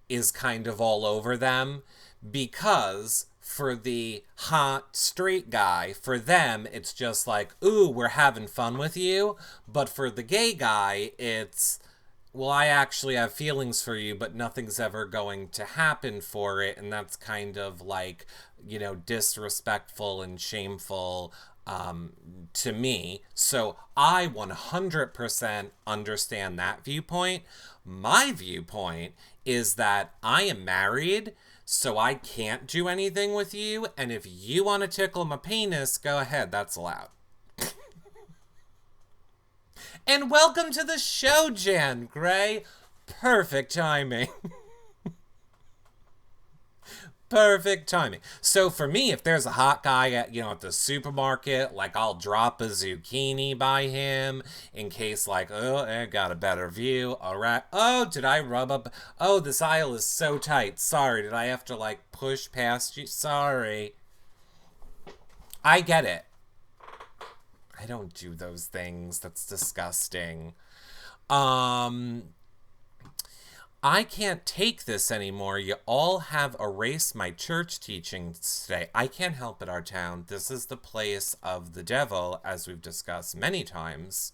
is kind of all over them, because for the hot straight guy, for them, it's just like, ooh, we're having fun with you. But for the gay guy, it's, well, I actually have feelings for you, but nothing's ever going to happen for it. And that's kind of like, you know, disrespectful and shameful to me. So I 100% understand that viewpoint. My viewpoint is that I am married, so I can't do anything with you. And if you want to tickle my penis, go ahead. That's allowed. And welcome to the show, Jan Gray. Perfect timing. Perfect timing. So for me, if there's a hot guy at, you know, at the supermarket, like I'll drop a zucchini by him in case like, oh, I got a better view. All right. Oh, did I rub up? Oh, this aisle is so tight. Sorry. Did I have to like push past you? Sorry. I get it. I don't do those things. That's disgusting. I can't take this anymore. You all have erased my church teachings today. I can't help it, our town. This is the place of the devil, as we've discussed many times.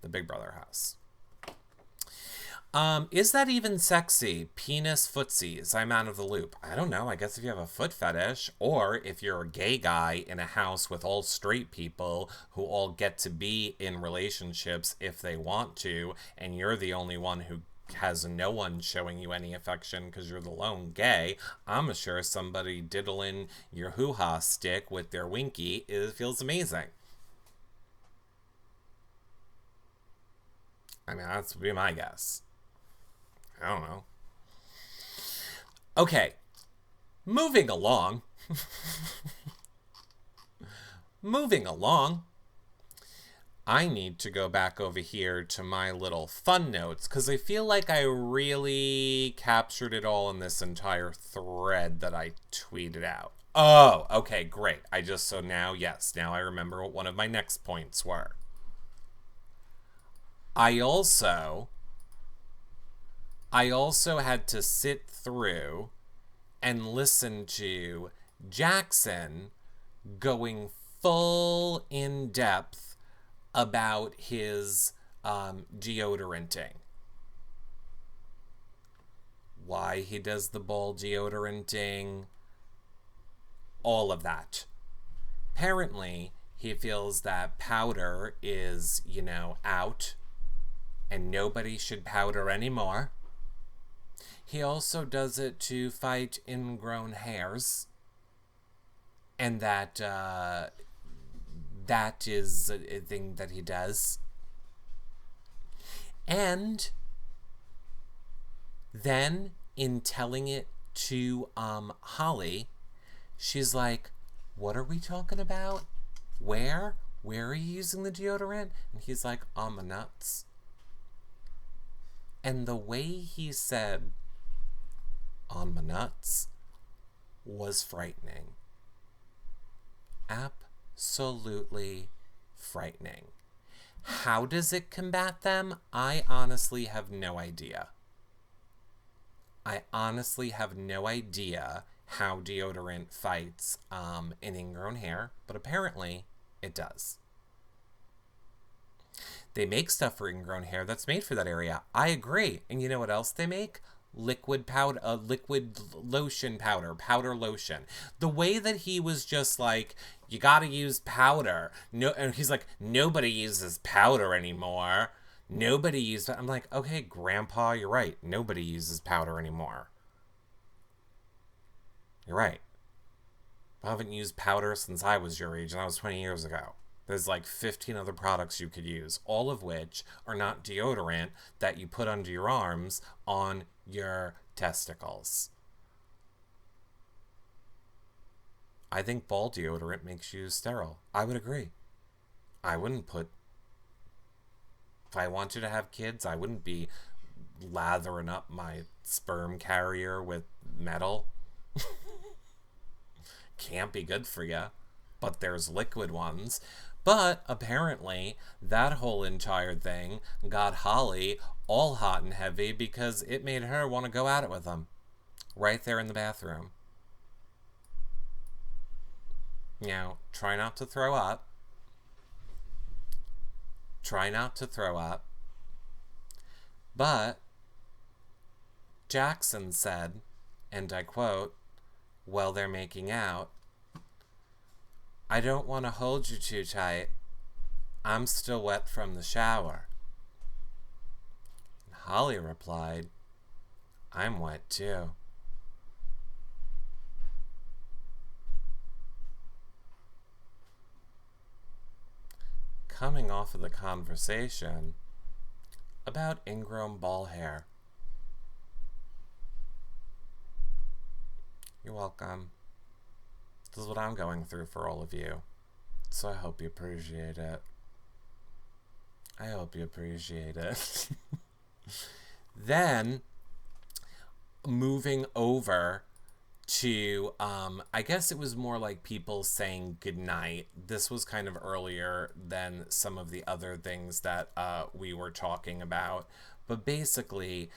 The Big Brother house. Is that even sexy? Penis footsies. I'm out of the loop. I don't know. I guess if you have a foot fetish, or if you're a gay guy in a house with all straight people who all get to be in relationships if they want to, and you're the only one who has no one showing you any affection because you're the lone gay, I'm sure somebody diddling your hoo-ha stick with their winky, it feels amazing. I mean, that's would be my guess. I don't know. Okay. Moving along. Moving along. I need to go back over here to my little fun notes because I feel like I really captured it all in this entire thread that I tweeted out. Oh, okay, great. Now I remember what one of my next points were. I also had to sit through and listen to Jackson going full in depth about his deodoranting. Why he does the ball deodoranting, all of that. Apparently, he feels that powder is, out, and nobody should powder anymore. He also does it to fight ingrown hairs, and that is a thing that he does. And then, in telling it to Holly, she's like, what are we talking about? Where? Where are you using the deodorant? And he's like, on my nuts. And the way he said, on my nuts, was frightening. Absolutely frightening. How does it combat them? I honestly have no idea. I honestly have no idea how deodorant fights an ingrown hair, but apparently it does. They make stuff for ingrown hair that's made for that area. I agree. And you know what else they make? Liquid powder, liquid lotion powder, powder lotion. The way that he was just like, you gotta use powder. No, and he's like, nobody uses powder anymore. Nobody uses. I'm like, okay, Grandpa, you're right. Nobody uses powder anymore. You're right. I haven't used powder since I was your age, and that was 20 years ago. There's like 15 other products you could use, all of which are not deodorant that you put under your arms on your testicles. I think ball deodorant makes you sterile. I would agree. I wouldn't put... If I wanted to have kids, I wouldn't be lathering up my sperm carrier with metal. Can't be good for you. But there's liquid ones. But apparently, that whole entire thing got Holly all hot and heavy because it made her want to go at it with him. Right there in the bathroom. Try not to throw up. Try not to throw up. But Jackson said, and I quote, while they're making out, I don't want to hold you too tight. I'm still wet from the shower. And Holly replied, I'm wet too. Coming off of the conversation about ingrown ball hair. You're welcome. This is what I'm going through for all of you. So I hope you appreciate it. I hope you appreciate it. Then, moving over to, I guess it was more like people saying goodnight. This was kind of earlier than some of the other things that we were talking about. But basically,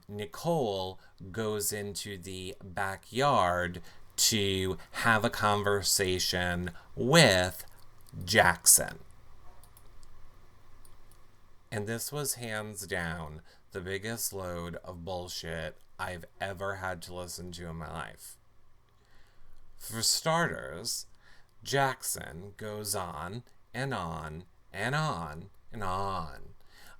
Nicole goes into the backyard to have a conversation with Jackson. And this was hands down the biggest load of bullshit I've ever had to listen to in my life. For starters, Jackson goes on and on and on and on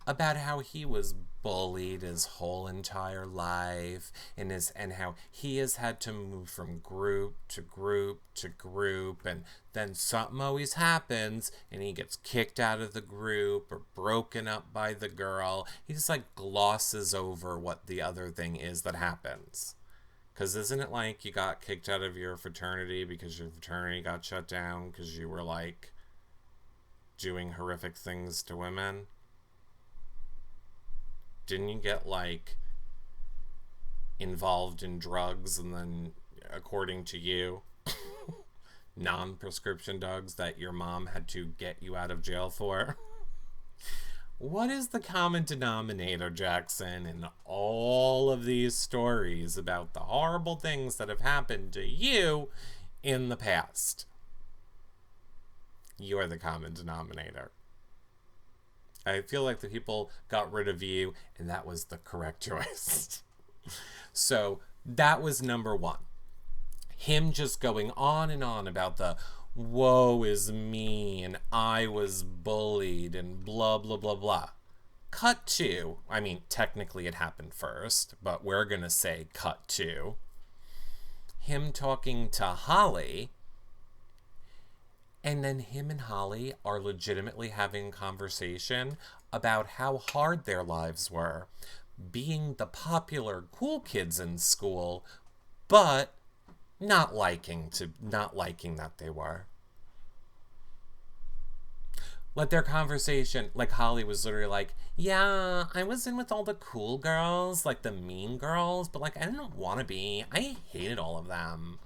about how he was bullied his whole entire life and how he has had to move from group to group to group, and then something always happens and he gets kicked out of the group or broken up by the girl. He just like glosses over what the other thing is that happens. Because isn't it like you got kicked out of your fraternity because your fraternity got shut down because you were like doing horrific things to women? Didn't you get, like, involved in drugs and then, according to you, non-prescription drugs that your mom had to get you out of jail for? What is the common denominator, Jackson, in all of these stories about the horrible things that have happened to you in the past? You're the common denominator. I feel like the people got rid of you, and that was the correct choice. So that was number one. Him just going on and on about the woe is me, and I was bullied, and blah, blah, blah, blah. Cut to, I mean, technically it happened first, but we're going to say cut to him talking to Holly, and then him and Holly are legitimately having a conversation about how hard their lives were, being the popular cool kids in school, but not liking that they were. Like their conversation, like Holly was literally like, yeah, I was in with all the cool girls, like the mean girls, but like I didn't want to be. I hated all of them.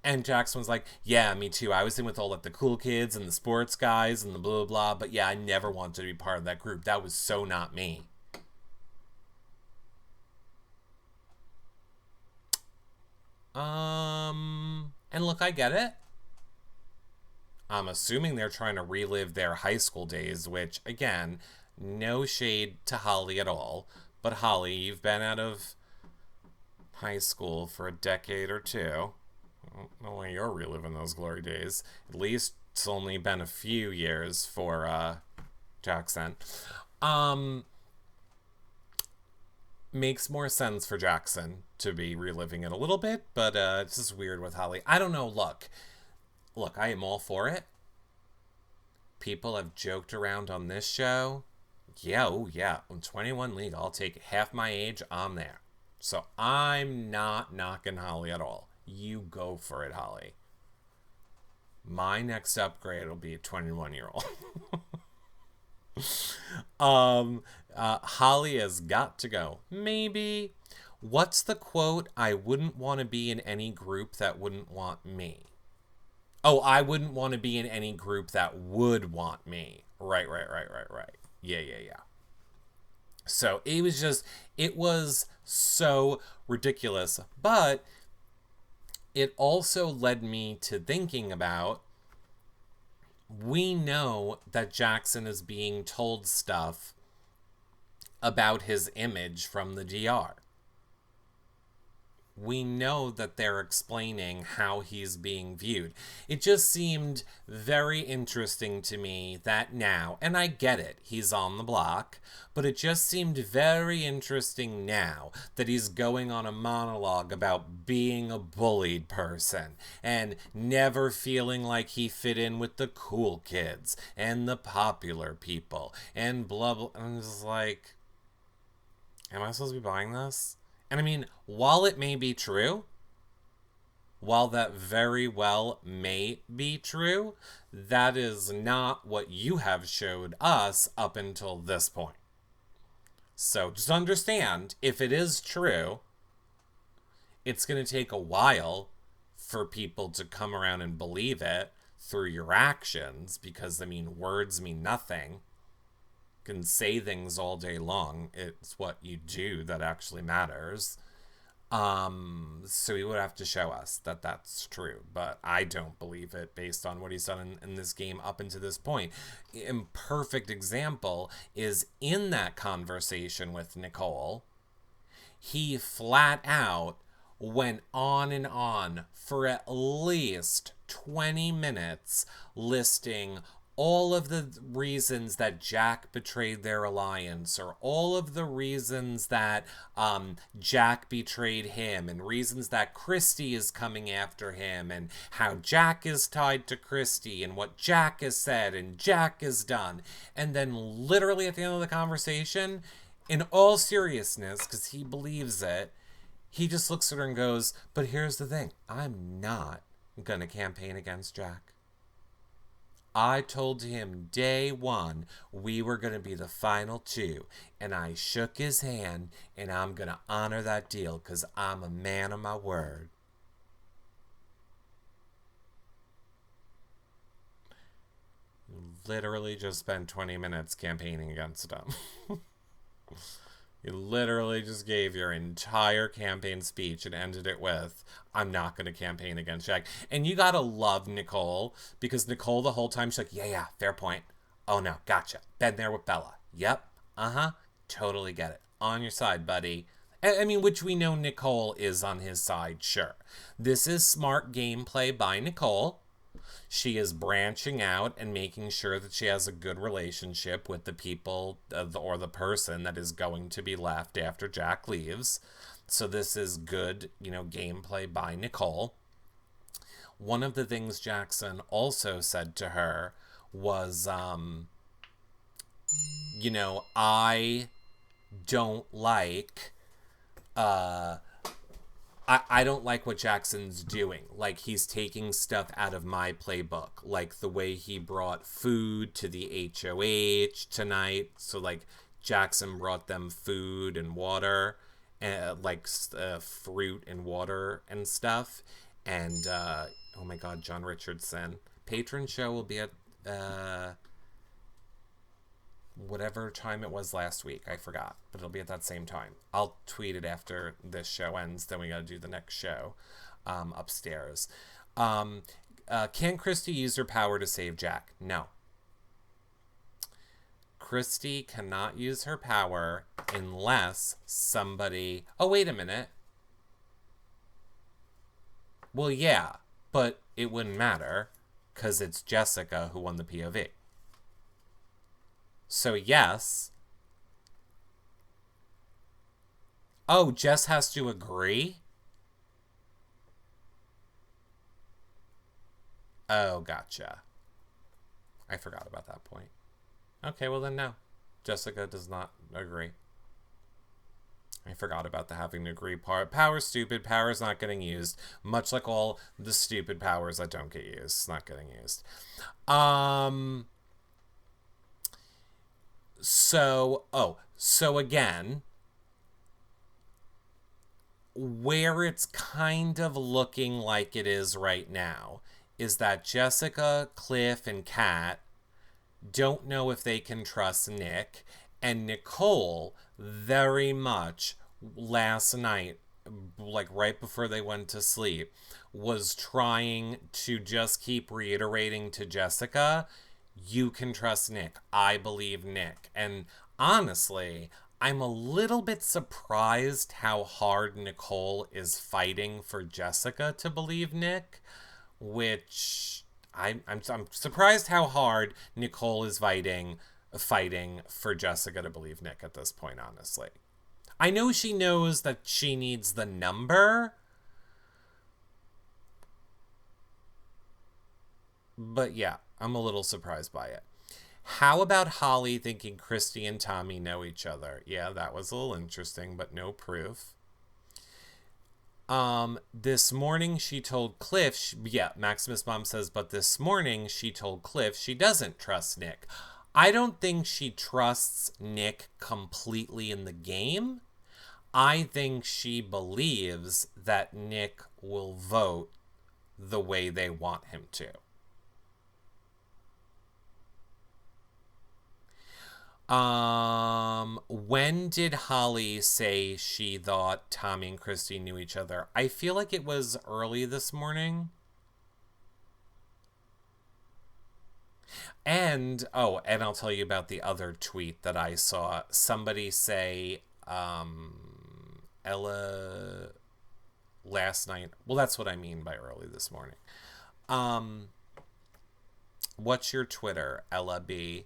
And Jackson was like, yeah, me too. I was in with all like the cool kids and the sports guys and the blah, blah, blah. But yeah, I never wanted to be part of that group. That was so not me. And look, I get it. I'm assuming they're trying to relive their high school days, which, again, no shade to Holly at all. But Holly, you've been out of high school for a decade or two. I don't know why you're reliving those glory days. At least it's only been a few years for Jackson. Makes more sense for Jackson to be reliving it a little bit, but it's just weird with Holly. I don't know, look, I am all for it. People have joked around on this show. Yeah, oh yeah, on 21 League, I'll take half my age, I'm there. So I'm not knocking Holly at all. You go for it, Holly. My next upgrade will be a 21-year-old. Holly has got to go. Maybe. What's the quote? I wouldn't want to be in any group that wouldn't want me. Oh, I wouldn't want to be in any group that would want me. Right. Yeah. So it was so ridiculous. But it also led me to thinking about, we know that Jackson is being told stuff about his image from the DR. We know that they're explaining how he's being viewed. It just seemed very interesting to me that now, and I get it, he's on the block, but it just seemed very interesting now that he's going on a monologue about being a bullied person and never feeling like he fit in with the cool kids and the popular people and blah, blah. I'm just like, am I supposed to be buying this? And I mean, while it may be true, while that very well may be true, that is not what you have showed us up until this point. So just understand, if it is true, it's going to take a while for people to come around and believe it through your actions, because, I mean, words mean nothing. Can say things all day long. It's what you do that actually matters. So he would have to show us that that's true, but I don't believe it based on what he's done in this game up until this point. A perfect example is in that conversation with Nicole. He flat out went on and on for at least 20 minutes listing all of the reasons that Jack betrayed their alliance, or all of the reasons that Jack betrayed him, and reasons that Christy is coming after him, and how Jack is tied to Christy, and what Jack has said and Jack has done. And then literally at the end of the conversation, in all seriousness, because he believes it, he just looks at her and goes, but here's the thing, I'm not gonna campaign against Jack. I told him day one we were going to be the final two, and I shook his hand, and I'm going to honor that deal because I'm a man of my word. Literally just spent 20 minutes campaigning against him. You literally just gave your entire campaign speech and ended it with, I'm not going to campaign against Jack. And you got to love Nicole, because Nicole the whole time, she's like, yeah, fair point. Oh, no, gotcha. Been there with Bella. Yep. Uh-huh. Totally get it. On your side, buddy. I mean, which we know Nicole is on his side, sure. This is smart gameplay by Nicole. She is branching out and making sure that she has a good relationship with the people or the person that is going to be left after Jack leaves. So this is good, gameplay by Nicole. One of the things Jackson also said to her was, I don't like, I don't like what Jackson's doing. Like, he's taking stuff out of my playbook. Like, the way he brought food to the HOH tonight. So, like, Jackson brought them food and water, fruit and water and stuff. And, oh my God, John Richardson. Patron show will be at, whatever time it was last week. I forgot, but it'll be at that same time. I'll tweet it after this show ends. Then we got to do the next show upstairs. Can Christy use her power to save Jack? No. Christy cannot use her power unless somebody... Oh, wait a minute. Well, yeah, but it wouldn't matter because it's Jessica who won the POV. So, yes. Oh, Jess has to agree? Oh, gotcha. I forgot about that point. Okay, well then no. Jessica does not agree. I forgot about the having to agree part. Power's stupid. Power's not getting used. Much like all the stupid powers that don't get used. It's not getting used. So again, where it's kind of looking like it is right now is that Jessica, Cliff, and Kat don't know if they can trust Nick, and Nicole very much last night, like right before they went to sleep, was trying to just keep reiterating to Jessica, you can trust Nick. I believe Nick. And honestly, I'm a little bit surprised how hard Nicole is fighting for Jessica to believe Nick, which I'm surprised how hard Nicole is fighting for Jessica to believe Nick at this point, honestly. I know she knows that she needs the number, but yeah, I'm a little surprised by it. How about Holly thinking Christy and Tommy know each other? Yeah, that was a little interesting, but no proof. This morning she told Cliff, Maximus Mom says, but this morning she told Cliff she doesn't trust Nick. I don't think she trusts Nick completely in the game. I think she believes that Nick will vote the way they want him to. When did Holly say she thought Tommy and Christy knew each other? I feel like it was early this morning. And I'll tell you about the other tweet that I saw. Somebody say, Ella last night. Well, that's what I mean by early this morning. What's your Twitter, Ella B?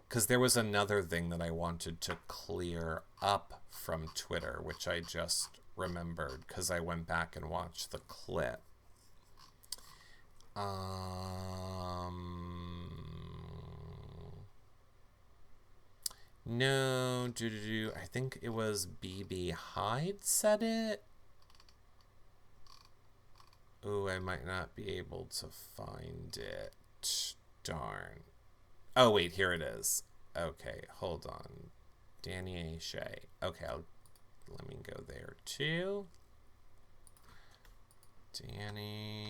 Because there was another thing that I wanted to clear up from Twitter, which I just remembered because I went back and watched the clip. No, I think it was BB Hyde said it. Ooh, I might not be able to find it. Darn. Oh, wait, here it is. Okay, hold on. Danny A. Shea. Okay, let me go there too. Danny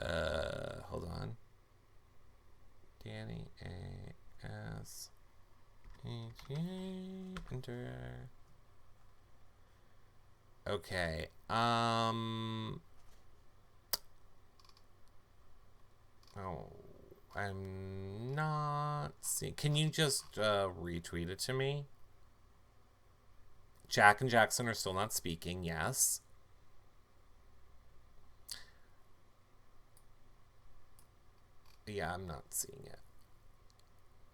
A. Hold on. Enter. Okay. Oh, I'm not seeing. Can you just retweet it to me? Jack and Jackson are still not speaking. Yes. Yeah, I'm not seeing it.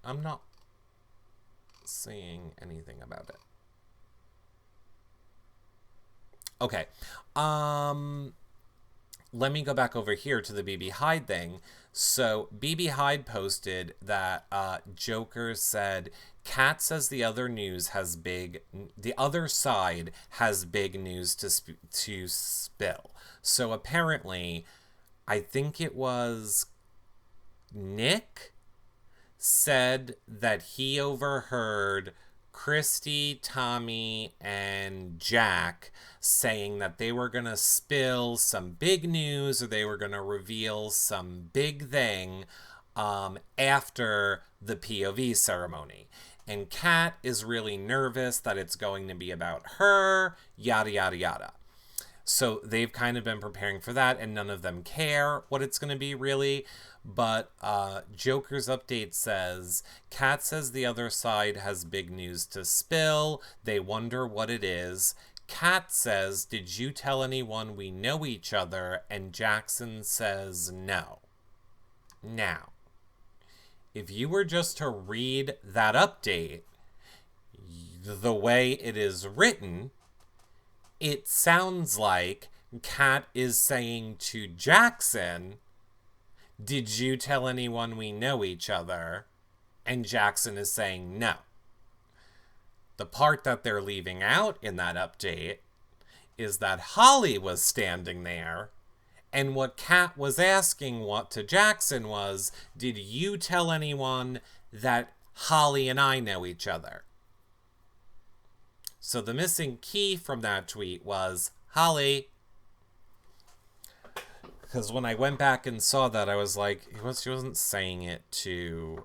I'm not seeing anything about it. Okay. Let me go back over here to the BB Hyde thing. So BB Hyde posted that Joker said, Kat says the other side has big news to spill. So apparently, I think it was Nick said that he overheard Christy, Tommy, and Jack saying that they were going to spill some big news or they were going to reveal some big thing after the POV ceremony. And Kat is really nervous that it's going to be about her, yada, yada, yada. So they've kind of been preparing for that, and none of them care what it's going to be, really. But Joker's update says, Kat says the other side has big news to spill. They wonder what it is. Kat says, did you tell anyone we know each other? And Jackson says no. Now, if you were just to read that update, the way it is written, it sounds like Kat is saying to Jackson, did you tell anyone we know each other? And Jackson is saying no. The part that they're leaving out in that update is that Holly was standing there, and what Kat was asking to Jackson was, did you tell anyone that Holly and I know each other? So the missing key from that tweet was Holly. Because when I went back and saw that, I was like, she wasn't saying it to,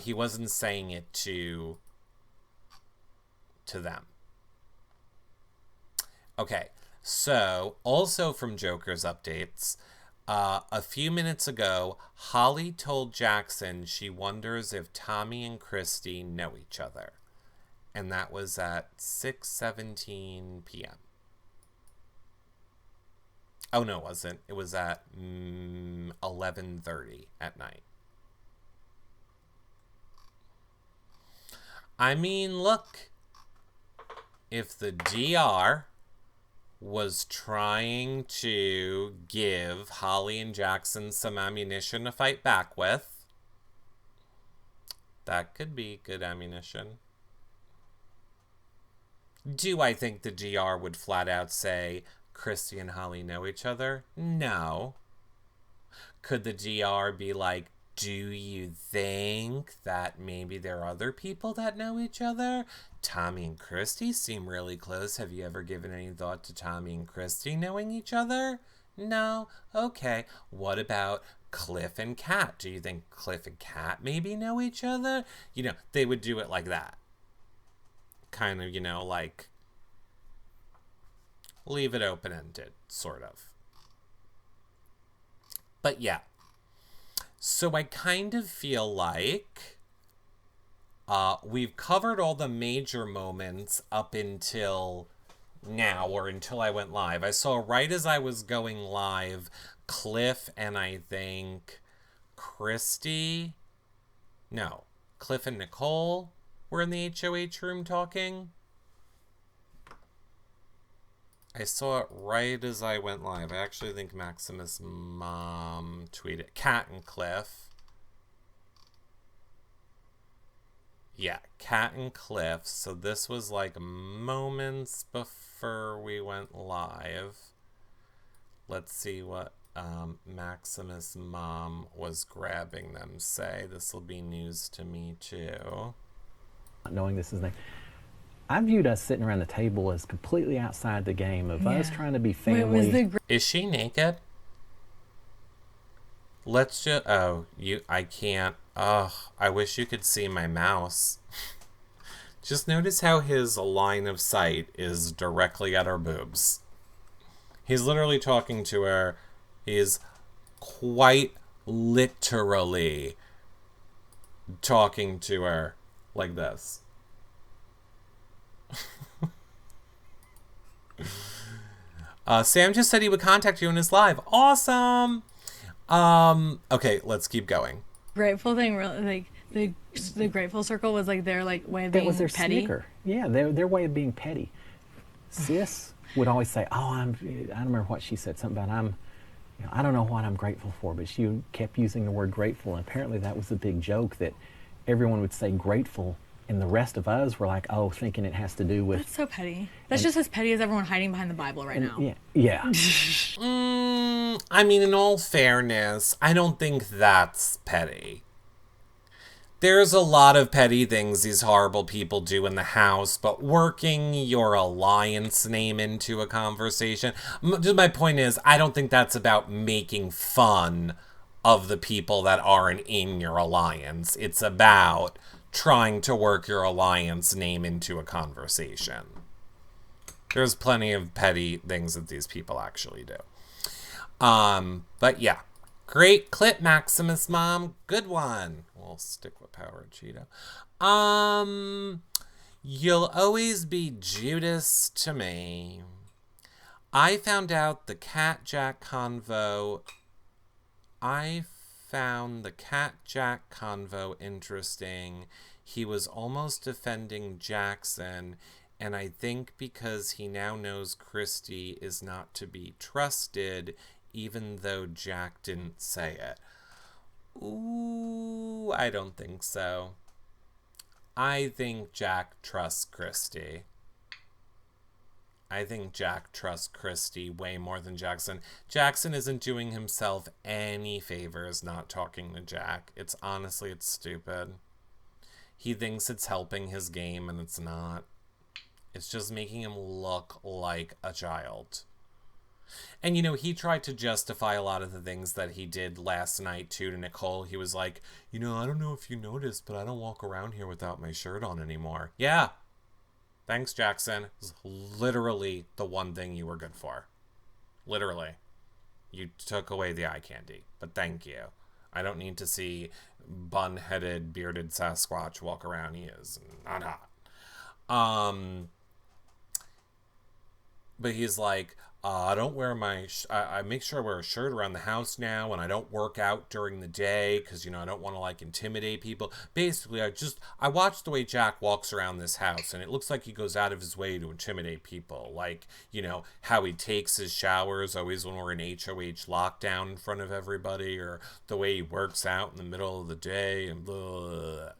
he wasn't saying it to them. Okay, so also from Joker's updates, a few minutes ago, Holly told Jackson she wonders if Tommy and Christy know each other. And that was at 6:17 p.m. Oh, no, it wasn't. It was at 11:30 at night. I mean, look, if the DR was trying to give Holly and Jackson some ammunition to fight back with, that could be good ammunition. Do I think the DR would flat out say Christy and Holly know each other? No. Could the DR be like, do you think that maybe there are other people that know each other? Tommy and Christy seem really close. Have you ever given any thought to Tommy and Christy knowing each other? No? Okay. What about Cliff and Kat? Do you think Cliff and Kat maybe know each other? You know, they would do it like that. Kind of, you know, like, leave it open-ended, sort of. But yeah. So I kind of feel like we've covered all the major moments up until now, or until I went live. I saw right as I was going live, Cliff and I think Christy, no, Cliff and Nicole were in the HOH room talking. I saw it right as I went live. I actually think Maximus' mom tweeted. Kat and Cliff. Yeah, Kat and Cliff. So this was like moments before we went live. Let's see what Maximus' mom was grabbing them say. This will be news to me too. Knowing this is the I viewed us sitting around the table as completely outside the game of us trying to be family. Is she naked? Let's just, I can't, Ugh, I wish you could see my mouse. Just notice how his line of sight is directly at her boobs. He's literally talking to her. He's quite literally talking to her like this. Sam just said he would contact you in his live. Awesome. Okay, let's keep going. Grateful thing, really, like the grateful circle was like their way of being That was their petty. snicker. Yeah, their way of being petty. Sis would always say, "Oh, I don't remember what she said. Something about I don't know what I'm grateful for," but she kept using the word grateful, and apparently that was the big joke that everyone would say grateful, and the rest of us were like, "Oh," thinking it has to do with. That's so petty. That's just as petty as everyone hiding behind the Bible right now. Yeah. I mean, in all fairness, I don't think that's petty. There's a lot of petty things these horrible people do in the house, but working your alliance name into a conversation... My point is, I don't think that's about making fun of the people that aren't in your alliance. It's about trying to work your alliance name into a conversation. There's plenty of petty things that these people actually do. But yeah. Great clip, Maximus Mom. Good one. We'll stick with Power Cheeto. You'll always be Judas to me. I found the Cat Jack convo interesting. He was almost defending Jackson, and I think because he now knows Christy is not to be trusted, even though Jack didn't say it. Ooh, I don't think so. I think Jack trusts Christy. I think Jack trusts Christy way more than Jackson. Jackson isn't doing himself any favors not talking to Jack. It's stupid. He thinks it's helping his game, and it's not. It's just making him look like a child. And, he tried to justify a lot of the things that he did last night, too, to Nicole. He was like, I don't know if you noticed, but I don't walk around here without my shirt on anymore. Yeah. Thanks, Jackson. It was literally the one thing you were good for. Literally. You took away the eye candy, but thank you. I don't need to see bun-headed, bearded Sasquatch walk around. He is not hot. But he's like, I don't wear I make sure I wear a shirt around the house now, and I don't work out during the day because, I don't want to, intimidate people. Basically, I watch the way Jack walks around this house, and it looks like he goes out of his way to intimidate people. Like, how he takes his showers always when we're in HOH lockdown in front of everybody, or the way he works out in the middle of the day, and blah.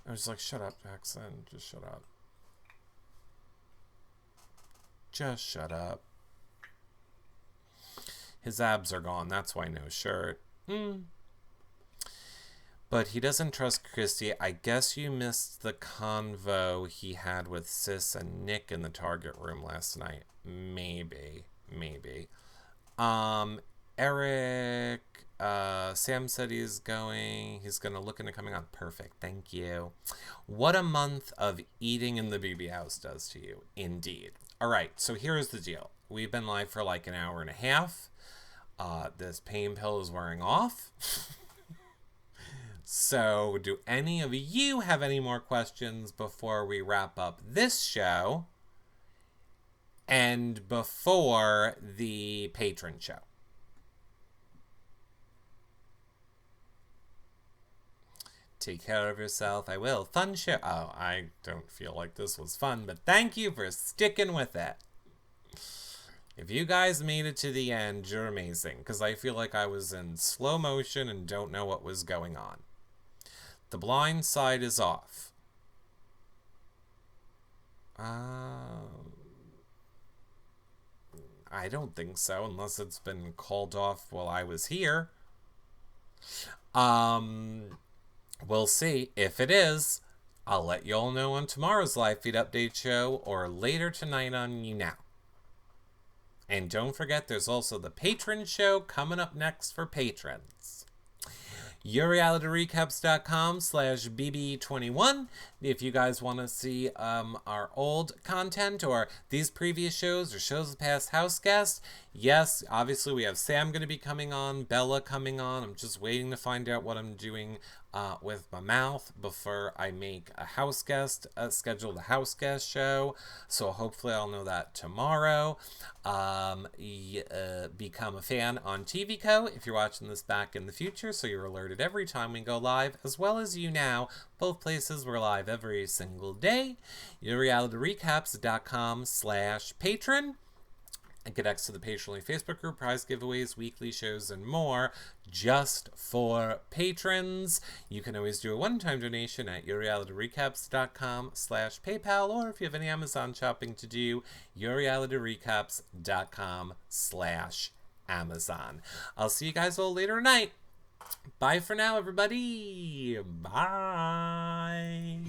I was like, shut up, Jackson. Just shut up. Just shut up. His abs are gone. That's why no shirt. But he doesn't trust Christy. I guess you missed the convo he had with Sis and Nick in the Target room last night. Maybe. Eric, Sam said he's going to look into coming on. Perfect. Thank you. What a month of eating in the BB house does to you. Indeed. All right. So here's the deal. We've been live for an hour and a half. This pain pill is wearing off. So, do any of you have any more questions before we wrap up this show and before the patron show? Take care of yourself. I will. Fun show. Oh, I don't feel like this was fun, but thank you for sticking with it. If you guys made it to the end, you're amazing, because I feel like I was in slow motion and don't know what was going on. The blind side is off. I don't think so, unless it's been called off while I was here. We'll see. If it is, I'll let you all know on tomorrow's live feed update show or later tonight on You Now. And don't forget, there's also the patron show coming up next for patrons. yourrealityrecaps.com/bb21 if you guys want to see our old content or these previous shows or shows of past house guests. Yes, obviously we have Sam going to be coming on, Bella coming on. I'm just waiting to find out what I'm doing with my mouth before I make a house guest, schedule the house guest show. So hopefully I'll know that tomorrow. Become a fan on TVCo if you're watching this back in the future, so you're alerted every time we go live, as well as you now. Both places we're live every single day. yourrealityrecaps.com/patron. And get access to the Patreon Facebook group, prize giveaways, weekly shows, and more just for patrons. You can always do a one-time donation at yourrealityrecaps.com/PayPal, or if you have any Amazon shopping to do, yourrealityrecaps.com/Amazon. I'll see you guys all later tonight. Bye for now, everybody. Bye.